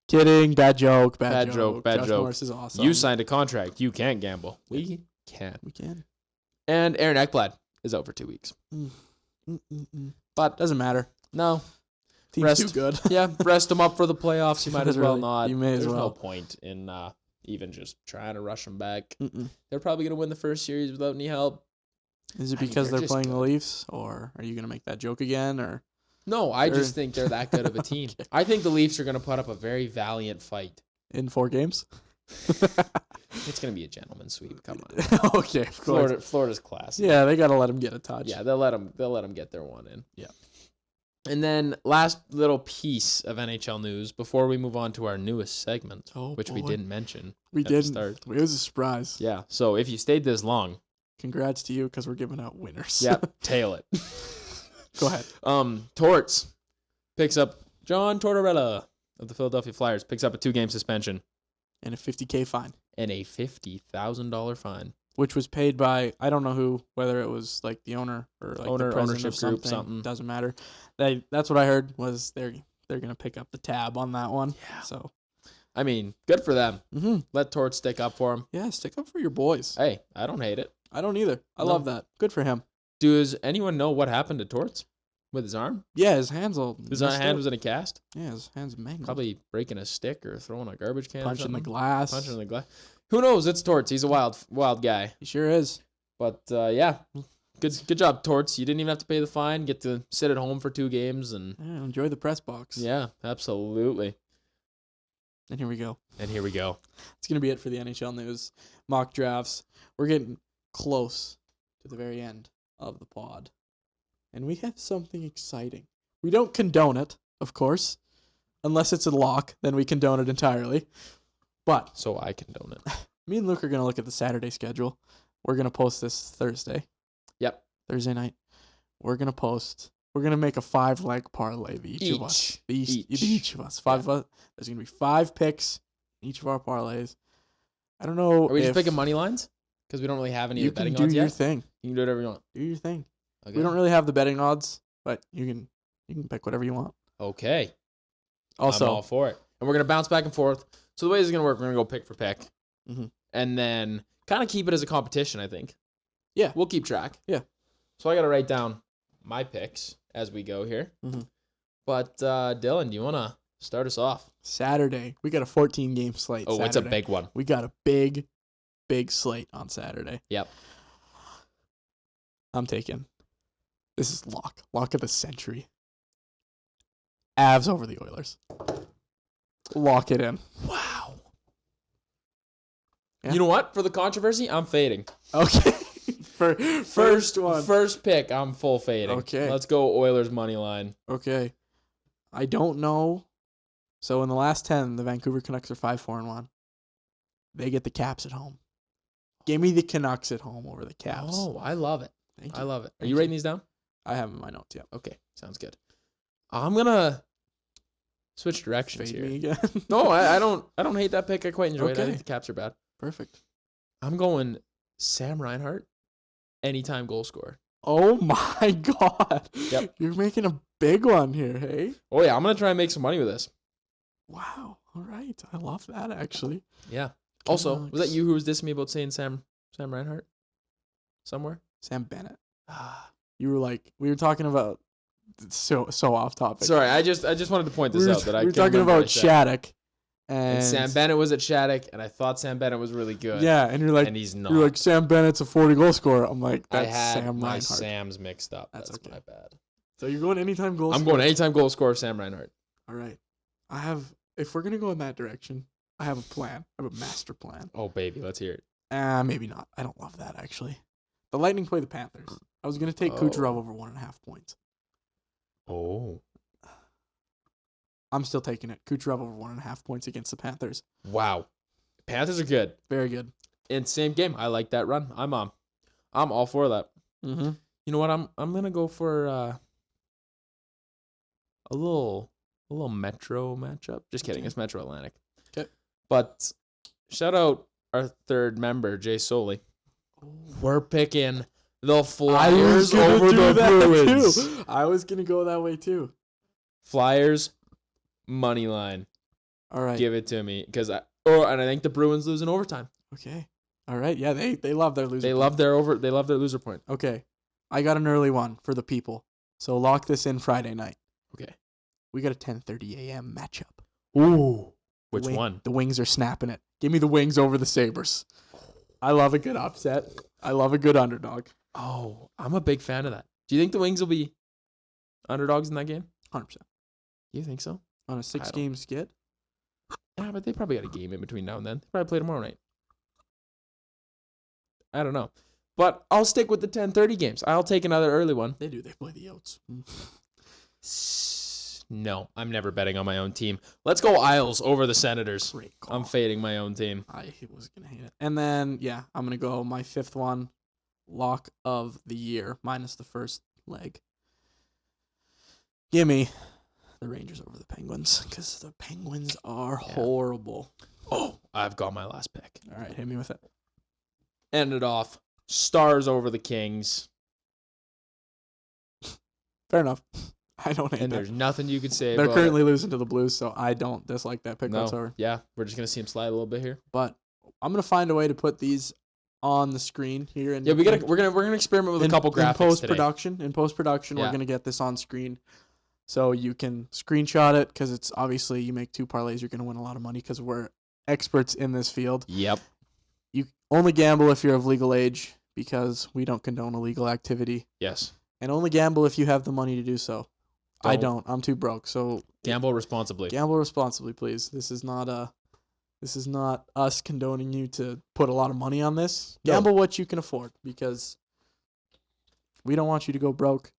S1: Kidding. Bad joke. Bad joke.
S2: Josh
S1: Norris is awesome.
S2: You signed a contract. You can't gamble. We can.
S1: We can.
S2: And Aaron Ekblad is out for 2 weeks.
S1: But doesn't matter.
S2: No.
S1: Team's too good.
S2: Yeah, rest them up for the playoffs. You might as well not.
S1: You may as
S2: There's
S1: well.
S2: no point in even just trying to rush them back. They're probably going to win the first series without any help.
S1: Is it because they're playing the Leafs, or are you going to make that joke again, or?
S2: No, I just think they're that good of a team.
S1: Okay.
S2: I think the Leafs are going to put up a very valiant fight.
S1: In 4 games?
S2: It's going to be a gentleman's sweep. Come on.
S1: Okay, of course.
S2: Florida's class.
S1: Yeah, they got to let them get a touch.
S2: Yeah, they'll let them get their one in.
S1: Yeah.
S2: And then last little piece of NHL news before we move on to our newest segment, which we didn't mention.
S1: We
S2: at
S1: didn't.
S2: The start.
S1: It was a surprise.
S2: Yeah. So if you stayed this long,
S1: congrats to you because we're giving out winners.
S2: Yeah. Tail it.
S1: Go ahead.
S2: Torts picks up John Tortorella of the Philadelphia Flyers, picks up a 2-game suspension
S1: and a $50,000 fine.
S2: And a $50,000 fine.
S1: Which was paid by, I don't know who, whether it was like the owner or like the
S2: ownership
S1: of
S2: group, something.
S1: Doesn't matter. That's what I heard was they're gonna pick up the tab on that one.
S2: Yeah.
S1: So,
S2: I mean, good for them.
S1: Mm-hmm.
S2: Let Torts stick up for him.
S1: Yeah, stick up for your boys.
S2: Hey, I don't hate it.
S1: I don't either. I love that. Good for him.
S2: Does anyone know what happened to Torts with his arm?
S1: Yeah, his hands all.
S2: His hand was in a cast.
S1: Yeah, his hands mangled.
S2: Probably breaking a stick or throwing a garbage can.
S1: Punching the glass.
S2: Who knows? It's Torts. He's a wild guy.
S1: He sure is.
S2: But yeah, good job, Torts. You didn't even have to pay the fine. Get to sit at home for 2 games and
S1: enjoy the press box.
S2: Yeah, absolutely.
S1: And here we go. It's gonna be it for the NHL news. Mock drafts. We're getting close to the very end of the pod, and we have something exciting. We don't condone it, of course, unless it's a lock. Then we condone it entirely. But
S2: so I condone it.
S1: Me and Luke are gonna look at the Saturday schedule. We're going to post this Thursday.
S2: Yep.
S1: Thursday night. We're going to make a 5-leg parlay of each of us. Each of us. 5 of us. There's going to be 5 picks in each of our parlays. I don't know.
S2: Are we just picking money lines? Because we don't really have any of the betting odds yet.
S1: You can do your thing.
S2: You can do whatever you want.
S1: Do your thing.
S2: Okay.
S1: We don't really have the betting odds, but you can pick whatever you want.
S2: Okay.
S1: Also,
S2: I'm all for it. And we're going to bounce back and forth. So the way this is going to work, we're going to go pick for pick.
S1: Mm-hmm.
S2: And then kind of keep it as a competition, I think.
S1: Yeah.
S2: We'll keep track.
S1: Yeah.
S2: So I got to write down my picks as we go here.
S1: Mm-hmm.
S2: But Dylan, do you want to start us off?
S1: Saturday. We got a 14-game slate.
S2: Oh,
S1: Saturday.
S2: It's a big one.
S1: We got a big slate on Saturday.
S2: Yep.
S1: I'm taking. This is lock of the century. Avs over the Oilers. Lock it in.
S2: Wow.
S1: Yeah.
S2: You know what? For the controversy, I'm fading.
S1: Okay. First
S2: pick, I'm full fading.
S1: Okay.
S2: Let's go Oilers money line.
S1: Okay. I don't know. So in the last 10, the Vancouver Canucks are 5-4-1. They get the Caps at home. Give me the Canucks at home over the Caps.
S2: Oh, I love it.
S1: Thank you.
S2: I love it. Are you writing these down?
S1: I have them in my notes, yeah.
S2: Okay, sounds good. I'm gonna switch directions
S1: Fade
S2: here.
S1: me again.
S2: No, I don't hate that pick. I quite enjoy it. I
S1: Okay.
S2: think the Caps are bad.
S1: Perfect.
S2: I'm going Sam Reinhart, anytime goal scorer.
S1: Oh my God.
S2: Yep.
S1: You're making a big one here, hey?
S2: Oh yeah, I'm gonna try and make some money with this.
S1: Wow. All right. I love that, actually.
S2: Yeah. Also,
S1: Canucks.
S2: was that you who was dissing me about saying Sam Reinhart? Somewhere?
S1: Sam Bennett.
S2: Ah.
S1: You were like, we were talking about so off topic.
S2: Sorry, I just wanted to point this out that I
S1: we were
S2: can't
S1: talking
S2: remember what
S1: about
S2: I said.
S1: Shattuck,
S2: And Sam Bennett was at Shattuck, and I thought Sam Bennett was really good.
S1: Yeah, and you're like,
S2: and he's not.
S1: You're like, Sam Bennett's a 40 goal scorer. I'm like,
S2: I
S1: that's
S2: had
S1: Sam
S2: my
S1: Reinhart.
S2: Sams mixed up.
S1: That's
S2: That's
S1: okay.
S2: my bad.
S1: So you're going anytime goal.
S2: I'm going anytime goal scorer Sam Reinhart.
S1: All right. If we're gonna go in that direction, I have a plan. I have a master plan.
S2: Oh baby, let's hear it.
S1: Maybe not. I don't love that actually. The Lightning play the Panthers. I was gonna take Kucherov over 1.5 points.
S2: Oh.
S1: I'm still taking it. Kucherov over 1.5 points against the Panthers.
S2: Wow. Panthers are good.
S1: Very good.
S2: And same game. I like that run. I'm all for that.
S1: Mm-hmm.
S2: You know what? I'm gonna go for a little Metro matchup. Just kidding. It's Metro Atlantic.
S1: Okay.
S2: But shout out our third member, Jay Soley. We're picking the Flyers over the Bruins.
S1: Too. I was gonna go that way too.
S2: Flyers money line.
S1: All right.
S2: Give it to me and I think the Bruins lose in overtime.
S1: Okay. All right. Yeah, they love their loser.
S2: They
S1: point.
S2: love their loser point.
S1: Okay. I got an early one for the people. So lock this in Friday night.
S2: Okay.
S1: We got a 10:30 a.m. matchup.
S2: Ooh.
S1: The
S2: Which one?
S1: The Wings are snapping it. Give me the Wings over the Sabres. I love a good upset. I love a good underdog.
S2: Oh, I'm a big fan of that. Do you think the Wings will be underdogs in that game?
S1: 100%.
S2: You think so?
S1: On a 6-game skid?
S2: Yeah, but they probably got a game in between now and then. They probably play tomorrow night. I don't know. But I'll stick with the 10:30 games. I'll take another early one.
S1: They do. They play the Yotes.
S2: No, I'm never betting on my own team. Let's go Isles over the Senators.
S1: Great call.
S2: I'm fading my own team.
S1: I was going to hate it. And then, yeah, I'm going to go my fifth one. Lock of the year, minus the first leg. Give me the Rangers over the Penguins, because the Penguins are horrible.
S2: Oh, I've got my last pick.
S1: All right, hit me with it.
S2: End it off. Stars over the Kings.
S1: Fair enough. I don't hate
S2: And
S1: that.
S2: there's nothing you can say
S1: They're
S2: about
S1: currently losing to the Blues, so I don't dislike that pick
S2: No.
S1: whatsoever.
S2: Yeah, we're just going to see him slide a little bit here.
S1: But I'm going to find a way to put these on the screen here.
S2: Yeah, we're gonna experiment with a couple graphics today.
S1: In post-production, we're
S2: Yeah.
S1: going to get this on screen. So you can screenshot it, because it's obviously you make 2 parlays, you're going to win a lot of money, because we're experts in this field.
S2: Yep.
S1: You only gamble if you're of legal age, because we don't condone illegal activity.
S2: Yes.
S1: And only gamble if you have the money to do so. I
S2: Don't.
S1: don't. I'm too broke. So
S2: Gamble responsibly.
S1: gamble responsibly, please. This is not us condoning you to put a lot of money on this.
S2: No.
S1: Gamble what you can afford, because we don't want you to go broke.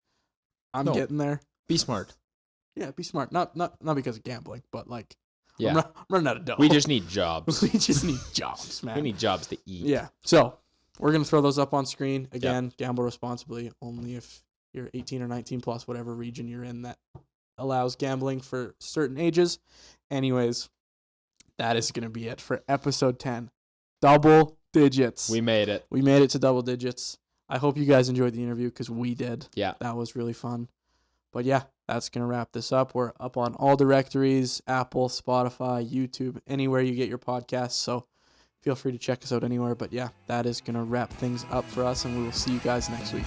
S1: I'm
S2: No.
S1: getting there.
S2: Be smart.
S1: Yeah, be smart. Not because of gambling, but like
S2: Yeah.
S1: I'm running out of dough.
S2: We just need jobs.
S1: we just need jobs, man.
S2: We need jobs to eat.
S1: Yeah. So we're gonna throw those up on screen again. Gamble responsibly. Only if you're 18 or 19 plus, whatever region you're in that allows gambling for certain ages. Anyways, that is gonna be it for episode 10. Double digits.
S2: We made it.
S1: We made it to double digits. I hope you guys enjoyed the interview, because we did.
S2: Yeah.
S1: That was really fun. But yeah, that's going to wrap this up. We're up on all directories, Apple, Spotify, YouTube, anywhere you get your podcasts. So feel free to check us out anywhere. But yeah, that is going to wrap things up for us, and we will see you guys next week.